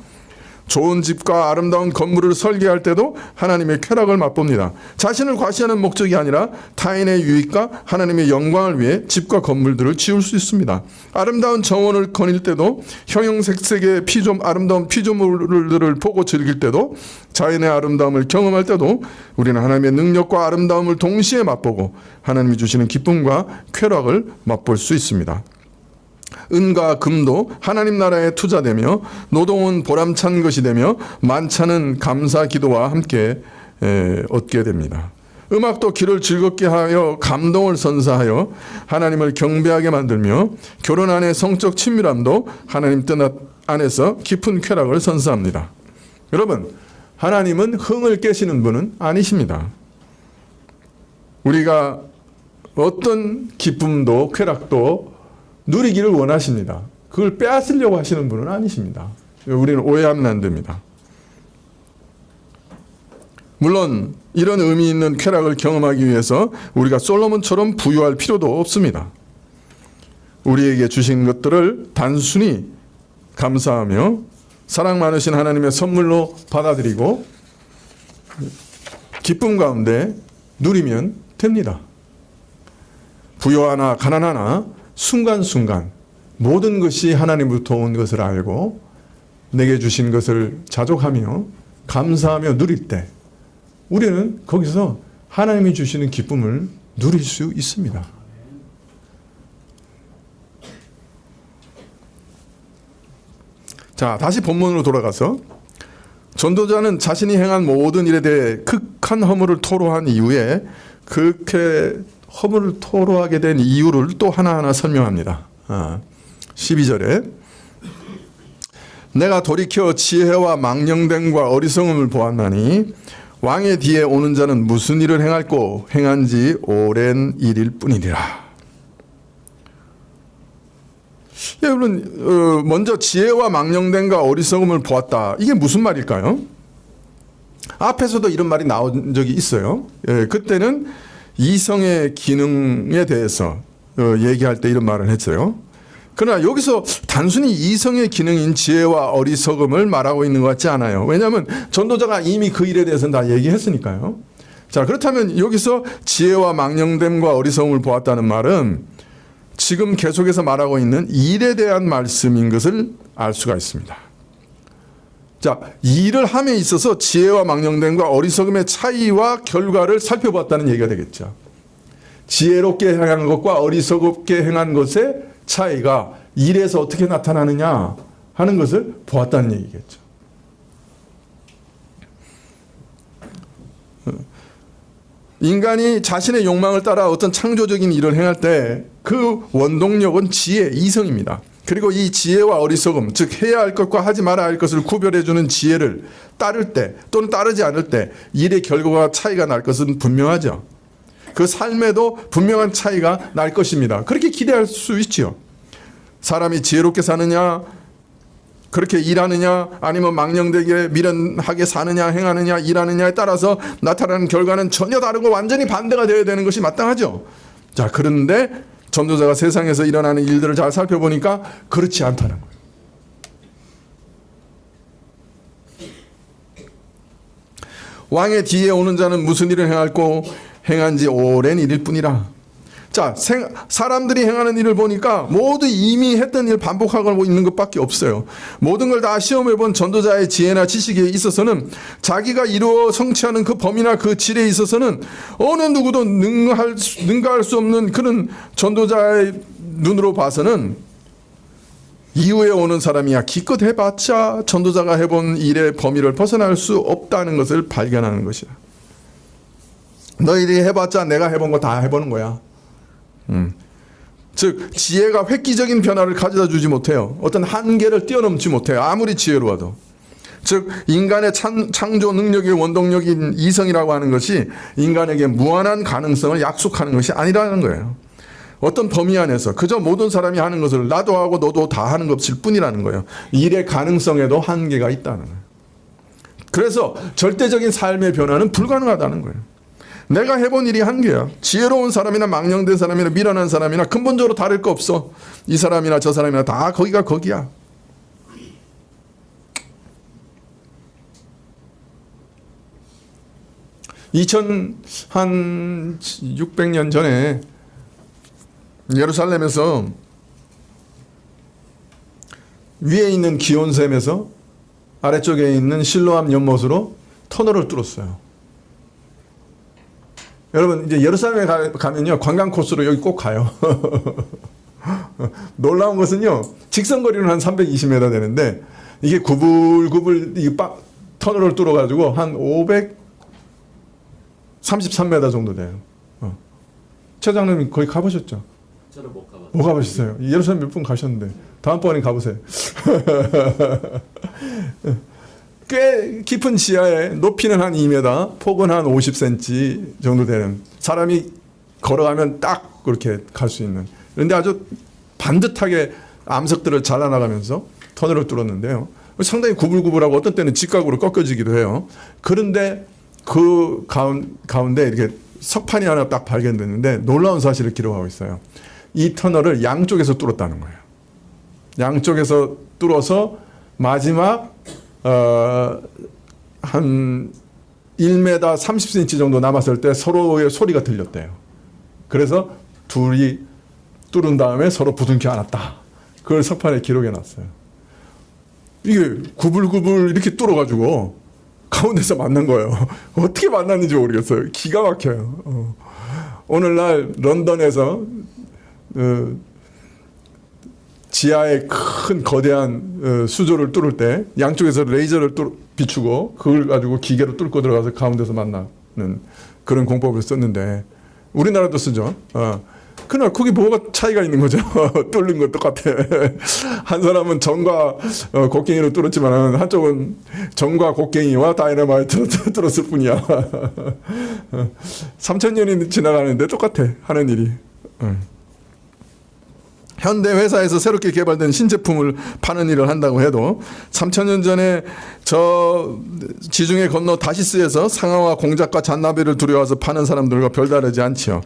좋은 집과 아름다운 건물을 설계할 때도 하나님의 쾌락을 맛봅니다. 자신을 과시하는 목적이 아니라 타인의 유익과 하나님의 영광을 위해 집과 건물들을 지을 수 있습니다. 아름다운 정원을 거닐 때도, 형형색색의 아름다운 피조물들을 보고 즐길 때도, 자연의 아름다움을 경험할 때도 우리는 하나님의 능력과 아름다움을 동시에 맛보고 하나님이 주시는 기쁨과 쾌락을 맛볼 수 있습니다. 은과 금도 하나님 나라에 투자되며 노동은 보람찬 것이 되며 만찬은 감사 기도와 함께 얻게 됩니다. 음악도 귀를 즐겁게 하여 감동을 선사하여 하나님을 경배하게 만들며 결혼 안의 성적 친밀함도 하나님 뜻 안에서 깊은 쾌락을 선사합니다. 여러분, 하나님은 흥을 깨시는 분은 아니십니다. 우리가 어떤 기쁨도 쾌락도 누리기를 원하십니다. 그걸 빼앗으려고 하시는 분은 아니십니다. 우리는 오해하면 안 됩니다. 물론 이런 의미 있는 쾌락을 경험하기 위해서 우리가 솔로몬처럼 부유할 필요도 없습니다. 우리에게 주신 것들을 단순히 감사하며 사랑 많으신 하나님의 선물로 받아들이고 기쁨 가운데 누리면 됩니다. 부유하나 가난하나 순간순간 모든 것이 하나님으로부터 온 것을 알고 내게 주신 것을 자족하며 감사하며 누릴 때 우리는 거기서 하나님이 주시는 기쁨을 누릴 수 있습니다. 자, 다시 본문으로 돌아가서 전도자는 자신이 행한 모든 일에 대해 극한 허물을 토로한 이후에 그렇게 허물을 토로하게 된 이유를 또 하나하나 설명합니다. 12절에 내가 돌이켜 지혜와 망령됨과 어리석음을 보았나니 왕의 뒤에 오는 자는 무슨 일을 행할꼬 행한 지 오랜 일일 뿐이니라. 여러분, 먼저 지혜와 망령됨과 어리석음을 보았다. 이게 무슨 말일까요? 앞에서도 이런 말이 나온 적이 있어요. 그때는 이성의 기능에 대해서 얘기할 때 이런 말을 했어요. 그러나 여기서 단순히 이성의 기능인 지혜와 어리석음을 말하고 있는 것 같지 않아요. 왜냐하면 전도자가 이미 그 일에 대해서는 다 얘기했으니까요. 자, 그렇다면 여기서 지혜와 망령됨과 어리석음을 보았다는 말은 지금 계속해서 말하고 있는 일에 대한 말씀인 것을 알 수가 있습니다. 자, 일을 함에 있어서 지혜와 망령됨과 어리석음의 차이와 결과를 살펴봤다는 얘기가 되겠죠. 지혜롭게 행한 것과 어리석게 행한 것의 차이가 일에서 어떻게 나타나느냐 하는 것을 보았다는 얘기겠죠. 인간이 자신의 욕망을 따라 어떤 창조적인 일을 행할 때 그 원동력은 지혜, 이성입니다. 그리고 이 지혜와 어리석음, 즉 해야 할 것과 하지 말아야 할 것을 구별해주는 지혜를 따를 때 또는 따르지 않을 때 일의 결과가 차이가 날 것은 분명하죠. 그 삶에도 분명한 차이가 날 것입니다. 그렇게 기대할 수 있지요. 사람이 지혜롭게 사느냐, 그렇게 일하느냐, 아니면 망령되게 미련하게 사느냐, 행하느냐, 일하느냐에 따라서 나타나는 결과는 전혀 다르고 완전히 반대가 되어야 되는 것이 마땅하죠. 자, 그런데 전도자가 세상에서 일어나는 일들을 잘 살펴보니까 그렇지 않다는 거예요. 왕의 뒤에 오는 자는 무슨 일을 행할꼬 행한 지 오랜 일일 뿐이라. 자, 사람들이 행하는 일을 보니까 모두 이미 했던 일 반복하고 있는 것밖에 없어요. 모든 걸 다 시험해본 전도자의 지혜나 지식에 있어서는 자기가 이루어 성취하는 그 범위나 그 질에 있어서는 어느 누구도 능가할 수 없는 그런 전도자의 눈으로 봐서는 이후에 오는 사람이야 기껏 해봤자 전도자가 해본 일의 범위를 벗어날 수 없다는 것을 발견하는 것이다. 너희들이 해봤자 내가 해본 거 다 해보는 거야. 즉 지혜가 획기적인 변화를 가져다 주지 못해요. 어떤 한계를 뛰어넘지 못해요. 아무리 지혜로워도. 즉 인간의 창조 능력의 원동력인 이성이라고 하는 것이 인간에게 무한한 가능성을 약속하는 것이 아니라는 거예요. 어떤 범위 안에서 그저 모든 사람이 하는 것을 나도 하고 너도 다 하는 것일 뿐이라는 거예요. 일의 가능성에도 한계가 있다는 거예요. 그래서 절대적인 삶의 변화는 불가능하다는 거예요. 내가 해본 일이 한계야. 지혜로운 사람이나 망령된 사람이나 미련한 사람이나 근본적으로 다를 거 없어. 이 사람이나 저 사람이나 다 거기가 거기야. 한 600년 전에 예루살렘에서 위에 있는 기온샘에서 아래쪽에 있는 실로암 연못으로 터널을 뚫었어요. 여러분 이제 예루살렘에 가면요 관광 코스로 여기 꼭 가요. 놀라운 것은요 직선거리는 한 320m 되는데 이게 구불구불 이 터널을 뚫어가지고 한 533m 정도 돼요. 최 장로님 거기 가보셨죠? 저는 못 가봤어요. 못 가보셨어요? 예루살렘 몇 분 가셨는데 다음번에 가보세요. 꽤 깊은 지하에 높이는 한 2m, 폭은 한 50cm 정도 되는 사람이 걸어가면 딱 그렇게 갈 수 있는 그런데 아주 반듯하게 암석들을 잘라나가면서 터널을 뚫었는데요. 상당히 구불구불하고 어떤 때는 직각으로 꺾여지기도 해요. 그런데 그 가운데 이렇게 석판이 하나 딱 발견됐는데 놀라운 사실을 기록하고 있어요. 이 터널을 양쪽에서 뚫었다는 거예요. 양쪽에서 뚫어서 마지막 한 1m 30cm 정도 남았을 때 서로의 소리가 들렸대요. 그래서 둘이 뚫은 다음에 서로 부둥켜 안았다. 그걸 석판에 기록해 놨어요. 이게 구불구불 이렇게 뚫어가지고 가운데서 만난 거예요. 어떻게 만났는지 모르겠어요. 기가 막혀요. 오늘날 런던에서 지하에 큰 거대한 수조를 뚫을 때 양쪽에서 레이저를 비추고 그걸 가지고 기계로 뚫고 들어가서 가운데서 만나는 그런 공법을 썼는데 우리나라도 쓰죠. 그러나 거기 뭐가 차이가 있는 거죠. 뚫는 건 똑같아. 한 사람은 정과 곡괭이로 뚫었지만 한쪽은 정과 곡괭이와 다이너마이트로 뚫었을 뿐이야. 3000년이 지나가는데 똑같아 하는 일이. 현대 회사에서 새롭게 개발된 신제품을 파는 일을 한다고 해도 3000년 전에 저 지중해 건너 다시스에서 상아와 공작과 잔나비를 들여와서 파는 사람들과 별다르지 않지요.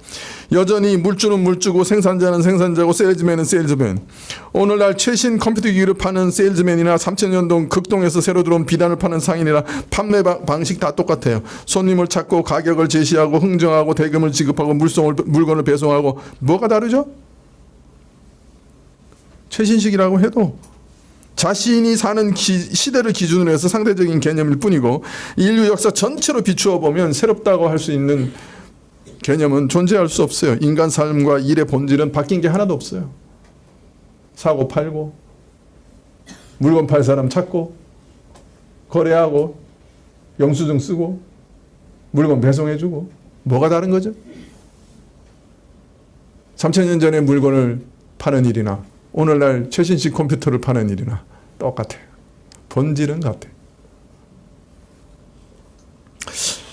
여전히 물주는 물주고 생산자는 생산자고 세일즈맨은 세일즈맨. 오늘날 최신 컴퓨터 기기를 파는 세일즈맨이나 3000년동 극동에서 새로 들어온 비단을 파는 상인이나 판매 방식 다 똑같아요. 손님을 찾고 가격을 제시하고 흥정하고 대금을 지급하고 물건을 배송하고 뭐가 다르죠? 최신식이라고 해도 자신이 사는 시대를 기준으로 해서 상대적인 개념일 뿐이고 인류 역사 전체로 비추어 보면 새롭다고 할 수 있는 개념은 존재할 수 없어요. 인간 삶과 일의 본질은 바뀐 게 하나도 없어요. 사고 팔고 물건 팔 사람 찾고 거래하고 영수증 쓰고 물건 배송해주고 뭐가 다른 거죠? 3000년 전에 물건을 파는 일이나 오늘날 최신식 컴퓨터를 파는 일이나 똑같아요. 본질은 같아요.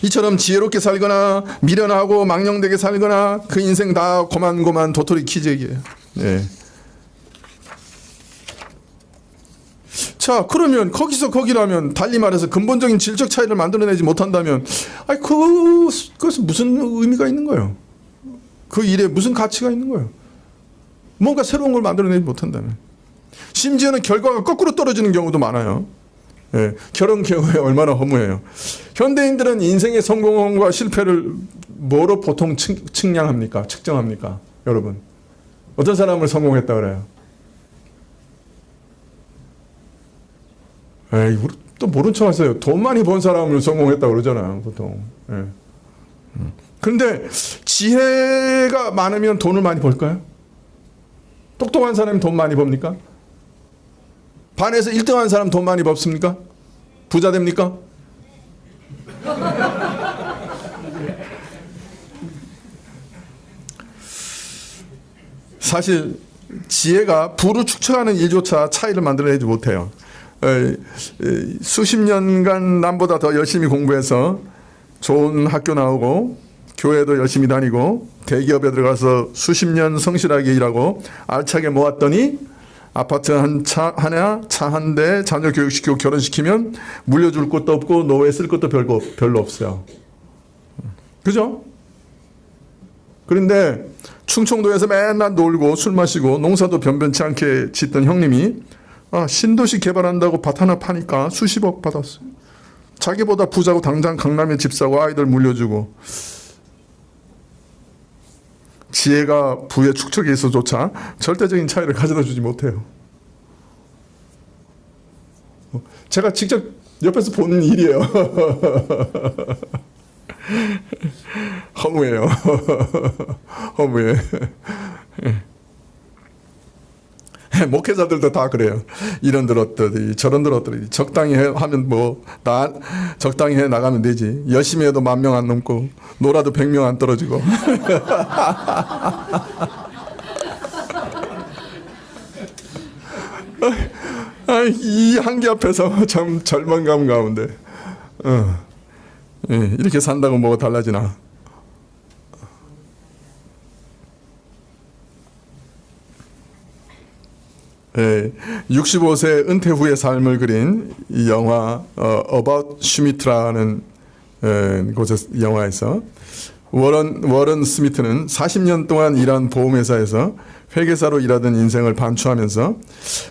이처럼 지혜롭게 살거나 미련하고 망령되게 살거나 그 인생 다 고만고만 도토리 키재기예요. 네. 자, 그러면 거기서 거기라면 달리 말해서 근본적인 질적 차이를 만들어내지 못한다면 그것은 무슨 의미가 있는 거예요? 그 일에 무슨 가치가 있는 거예요? 뭔가 새로운 걸 만들어내지 못한다면. 심지어는 결과가 거꾸로 떨어지는 경우도 많아요. 예, 그런 경우에 얼마나 허무해요. 현대인들은 인생의 성공과 실패를 뭐로 보통 측량합니까? 측정합니까? 여러분. 어떤 사람을 성공했다 그래요? 에이, 또 모른 척 하세요. 돈 많이 번 사람을 성공했다 그러잖아요, 보통. 예. 그런데 지혜가 많으면 돈을 많이 벌까요? 똑똑한 사람이 돈 많이 법니까? 반에서 1등한 사람 돈 많이 벌습니까? 부자 됩니까? 사실 지혜가 부를 축적하는 일조차 차이를 만들어내지 못해요. 수십 년간 남보다 더 열심히 공부해서 좋은 학교 나오고 교회도 열심히 다니고 대기업에 들어가서 수십 년 성실하게 일하고 알차게 모았더니 아파트 한 차 하나, 차 한 대, 자녀 교육시키고 결혼시키면 물려줄 것도 없고 노후에 쓸 것도 별로 없어요. 그죠? 그런데 충청도에서 맨날 놀고 술 마시고 농사도 변변치 않게 짓던 형님이 신도시 개발한다고 밭 하나 파니까 수십억 받았어요. 자기보다 부자고 당장 강남에 집 사고 아이들 물려주고. 지혜가 부의 축적에 있어조차 절대적인 차이를 가져다 주지 못해요. 제가 직접 옆에서 본 일이에요. 허무해요. 허무해. 목회자들도 다 그래요. 이런 들었더니 저런 들었더니 적당히 하면 적당히 해 나가면 되지. 열심히 해도 10,000명 안 넘고 놀아도 100명 안 떨어지고. 이 한계 앞에서 참 절망감 가운데 이렇게 산다고 뭐가 달라지나. 65세 은퇴 후의 삶을 그린 이 영화 About 슈미트라는 곳의 영화에서 워런 스미트는 40년 동안 일한 보험회사에서 회계사로 일하던 인생을 반추하면서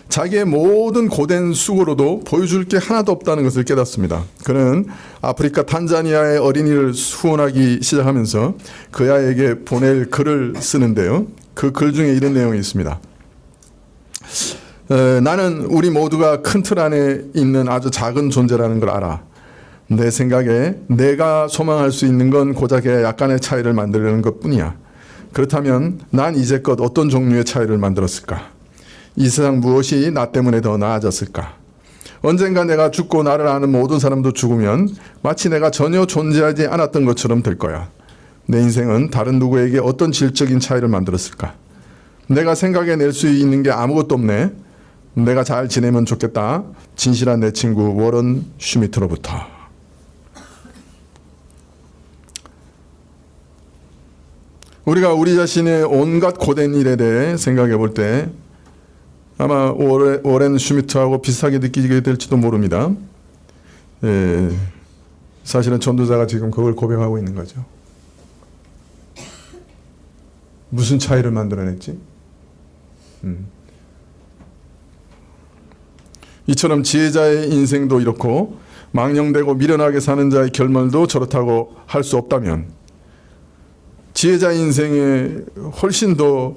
자기의 모든 고된 수고로도 보여줄 게 하나도 없다는 것을 깨닫습니다. 그는 아프리카 탄자니아의 어린이를 후원하기 시작하면서 그 아이에게 보낼 글을 쓰는데요. 그 글 중에 이런 내용이 있습니다. 나는 우리 모두가 큰 틀 안에 있는 아주 작은 존재라는 걸 알아. 내 생각에 내가 소망할 수 있는 건 고작의 약간의 차이를 만들려는 것뿐이야. 그렇다면 난 이제껏 어떤 종류의 차이를 만들었을까? 이 세상 무엇이 나 때문에 더 나아졌을까? 언젠가 내가 죽고 나를 아는 모든 사람도 죽으면 마치 내가 전혀 존재하지 않았던 것처럼 될 거야. 내 인생은 다른 누구에게 어떤 질적인 차이를 만들었을까? 내가 생각해낼 수 있는 게 아무것도 없네. 내가 잘 지내면 좋겠다. 진실한 내 친구 워런 슈미트로부터. 우리가 우리 자신의 온갖 고된 일에 대해 생각해 볼 때 아마 워렌 슈미트하고 비슷하게 느끼게 될지도 모릅니다. 사실은 전도자가 지금 그걸 고백하고 있는 거죠. 무슨 차이를 만들어냈지? 이처럼 지혜자의 인생도 이렇고 망령되고 미련하게 사는 자의 결말도 저렇다고 할 수 없다면 지혜자 인생에 훨씬 더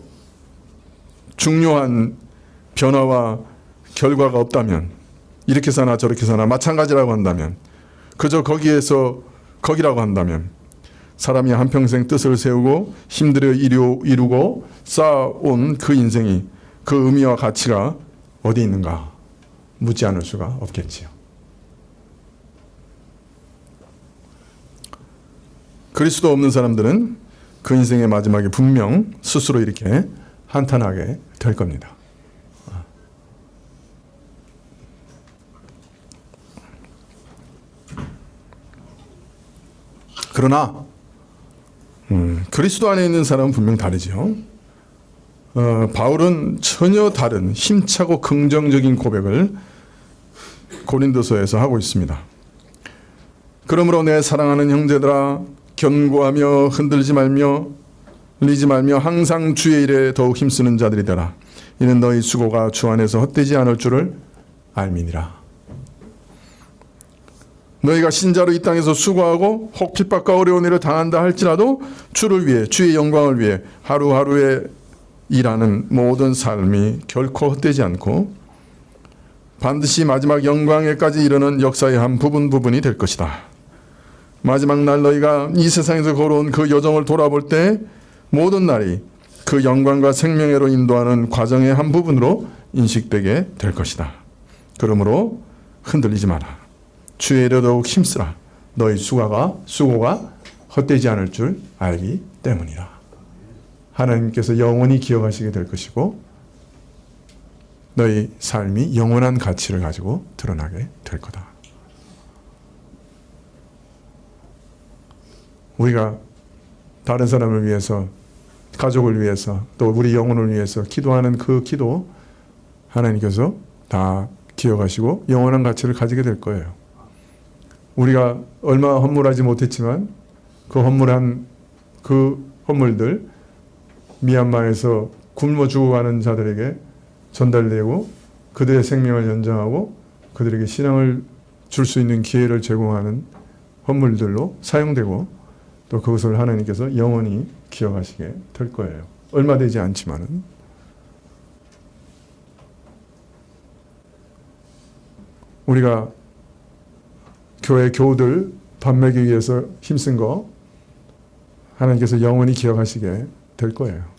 중요한 변화와 결과가 없다면 이렇게 사나 저렇게 사나 마찬가지라고 한다면 그저 거기라고 한다면 사람이 한평생 뜻을 세우고 힘들어 이루고 쌓아온 그 인생이 그 의미와 가치가 어디 있는가 묻지 않을 수가 없겠지요. 그리스도 없는 사람들은 그 인생의 마지막에 분명 스스로 이렇게 한탄하게 될 겁니다. 그러나 그리스도 안에 있는 사람은 분명 다르죠. 바울은 전혀 다른 힘차고 긍정적인 고백을 고린도서에서 하고 있습니다. 그러므로 내 사랑하는 형제들아 견고하며 흔들리지 말며 항상 주의 일에 더욱 힘쓰는 자들이 되라. 이는 너희 수고가 주 안에서 헛되지 않을 줄을 알미니라. 너희가 신자로 이 땅에서 수고하고 혹 핍박과 어려운 일을 당한다 할지라도 주를 위해 주의 영광을 위해 하루하루에 일하는 모든 삶이 결코 헛되지 않고 반드시 마지막 영광에까지 이르는 역사의 한 부분이 될 것이다. 마지막 날 너희가 이 세상에서 걸어온 그 여정을 돌아볼 때 모든 날이 그 영광과 생명회로 인도하는 과정의 한 부분으로 인식되게 될 것이다. 그러므로 흔들리지 마라. 주의 일에 더욱 힘쓰라. 너희 수고가 헛되지 않을 줄 알기 때문이다. 하나님께서 영원히 기억하시게 될 것이고 너희 삶이 영원한 가치를 가지고 드러나게 될 거다. 우리가 다른 사람을 위해서, 가족을 위해서, 또 우리 영혼을 위해서 기도하는 그 기도 하나님께서 다 기억하시고 영원한 가치를 가지게 될 거예요. 우리가 얼마 헌물하지 못했지만 그 헌물한 그 헌물들 미얀마에서 굶어 죽어가는 자들에게 전달되고 그들의 생명을 연장하고 그들에게 신앙을 줄 수 있는 기회를 제공하는 헌물들로 사용되고 또 그것을 하나님께서 영원히 기억하시게 될 거예요. 얼마 되지 않지만은. 우리가 교회 교우들 밥 먹이기 위해서 힘쓴 거 하나님께서 영원히 기억하시게 될 거예요.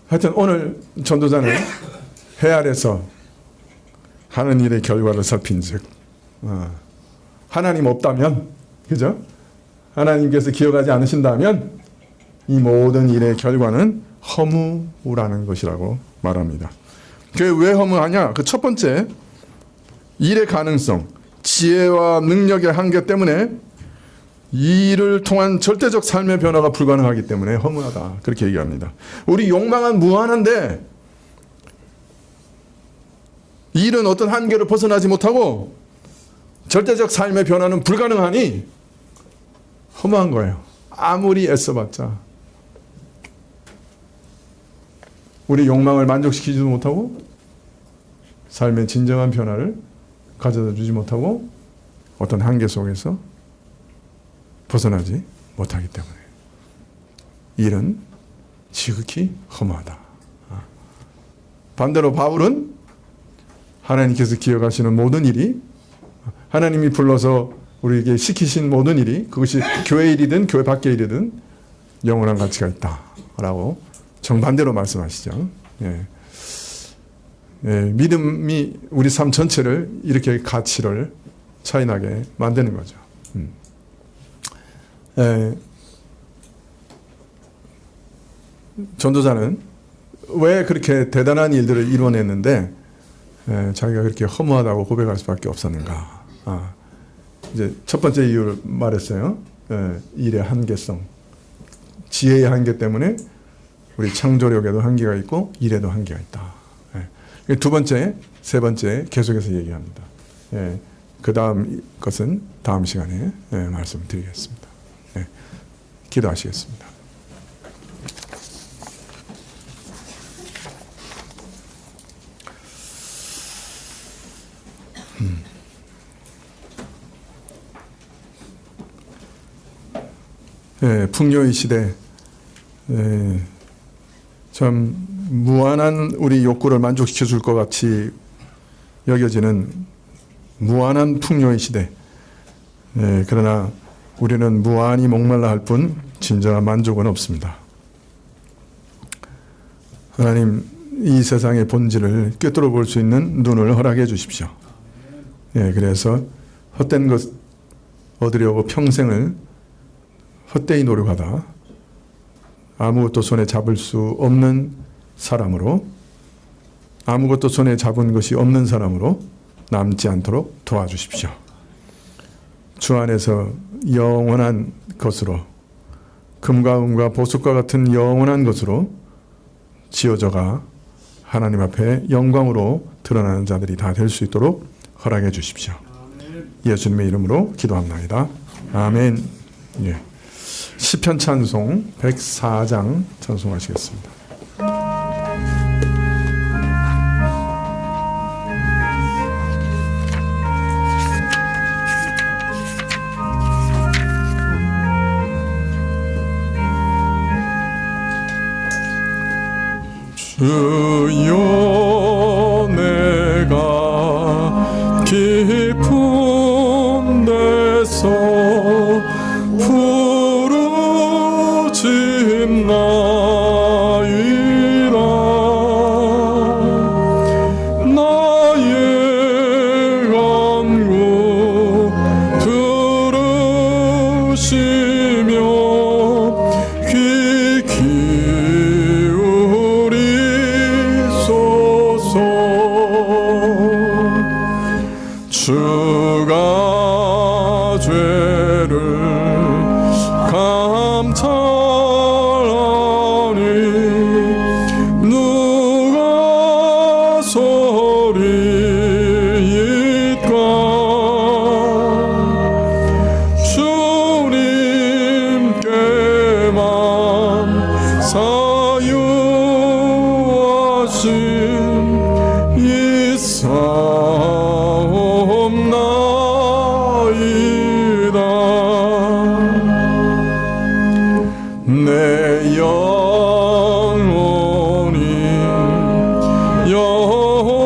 하여튼 오늘 전도자는 해 아래서 하는 일의 결과를 살핀즉 하나님 없다면, 그죠? 하나님께서 기억하지 않으신다면 이 모든 일의 결과는 허무라는 것이라고 말합니다. 그게 왜 허무하냐? 그 첫 번째, 일의 가능성, 지혜와 능력의 한계 때문에 이 일을 통한 절대적 삶의 변화가 불가능하기 때문에 허무하다. 그렇게 얘기합니다. 우리 욕망은 무한한데 이 일은 어떤 한계를 벗어나지 못하고 절대적 삶의 변화는 불가능하니 허무한 거예요. 아무리 애써봤자 우리 욕망을 만족시키지도 못하고 삶의 진정한 변화를 가져다 주지 못하고 어떤 한계 속에서 벗어나지 못하기 때문에 일은 지극히 허무하다. 반대로 바울은 하나님께서 기억하시는 모든 일이, 하나님이 불러서 우리에게 시키신 모든 일이, 그것이 교회 일이든 교회 밖의 일이든 영원한 가치가 있다라고 정반대로 말씀하시죠. 예. 예, 믿음이 우리 삶 전체를 이렇게 가치를 차이나게 만드는 거죠. 예. 전도자는 왜 그렇게 대단한 일들을 이뤄냈는데 자기가 그렇게 허무하다고 고백할 수밖에 없었는가? 이제 첫 번째 이유를 말했어요. 일의 한계성, 지혜의 한계 때문에 우리 창조력에도 한계가 있고 일에도 한계가 있다. 두 번째, 세 번째 계속해서 얘기합니다. 그 다음 것은 다음 시간에 말씀드리겠습니다. 기도하시겠습니다. 풍요의 시대, 참 무한한 우리 욕구를 만족시켜 줄 것 같이 여겨지는 무한한 풍요의 시대. 그러나 우리는 무한히 목말라 할 뿐 진정한 만족은 없습니다. 하나님, 이 세상의 본질을 꿰뚫어 볼 수 있는 눈을 허락해 주십시오. 그래서 헛된 것 얻으려고 평생을 헛되이 노력하다 아무것도 손에 잡을 수 없는 사람으로, 아무것도 손에 잡은 것이 없는 사람으로 남지 않도록 도와주십시오. 주 안에서 영원한 것으로, 금과 은과 보석과 같은 영원한 것으로 지어져가 하나님 앞에 영광으로 드러나는 자들이 다 될 수 있도록 허락해 주십시오. 예수님의 이름으로 기도합나이다. 아멘. 시편 찬송 104장 찬송하시겠습니다. 주여 내가 깊은 데서 부르짖나이다. 나의 주가 죄를 감찰하니 누가 소리일까? 주님께만 사유하신 있사옵나이다. 내 영혼이 여호와를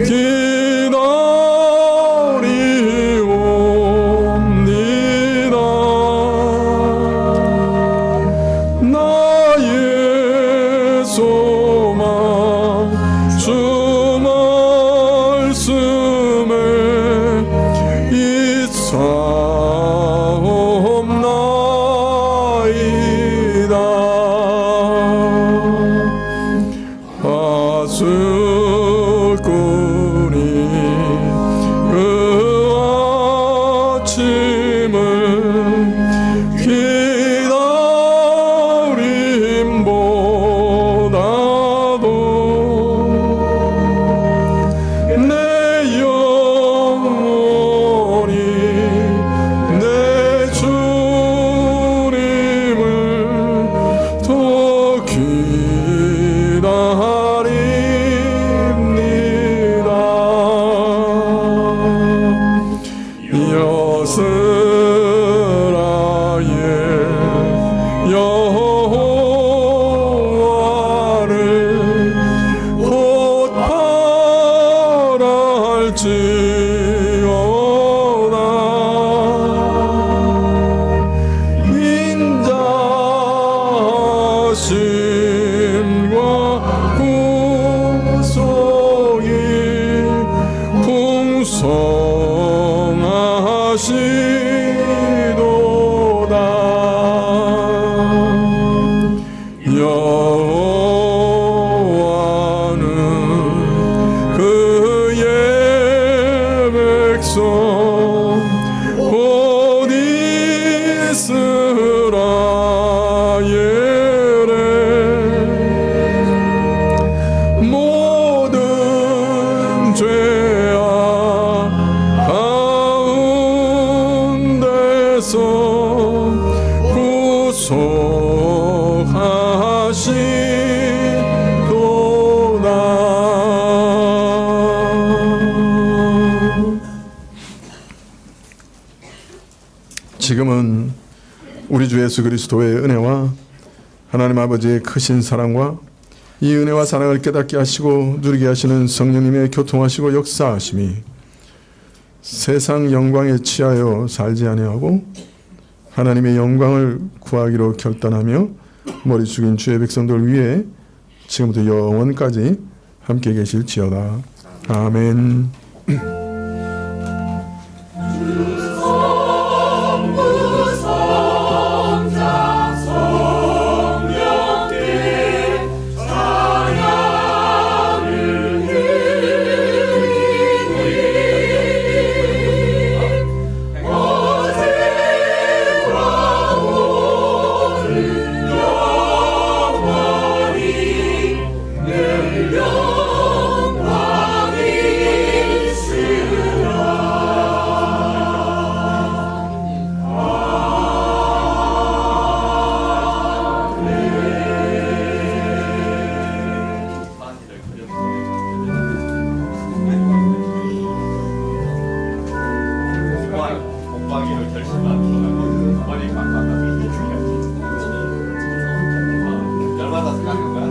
기다리옵니다. 나의 소망 주 말씀에 있사옵나이다. 하수꾼이 그 아침을 기다림보다도 내 영혼이 내 주님을 더 기다립니다. 여스라엘 여호와를 곧 바랄지어다. 인자하심과 구속이 풍성하시도다. 여호와는 그의 백성 곧 이스라엘의 모든 죄악 가운데서 구속하시도다. 지금은 우리 주 예수 그리스도의 은혜와 하나님 아버지의 크신 사랑과 이 은혜와 사랑을 깨닫게 하시고 누리게 하시는 성령님의 교통하시고 역사하심이 세상 영광에 취하여 살지 아니하고 하나님의 영광을 구하기로 결단하며 머리 숙인 주의 백성들 위해 지금부터 영원까지 함께 계실지어다. 아멘. 열받아서 깎는 거야?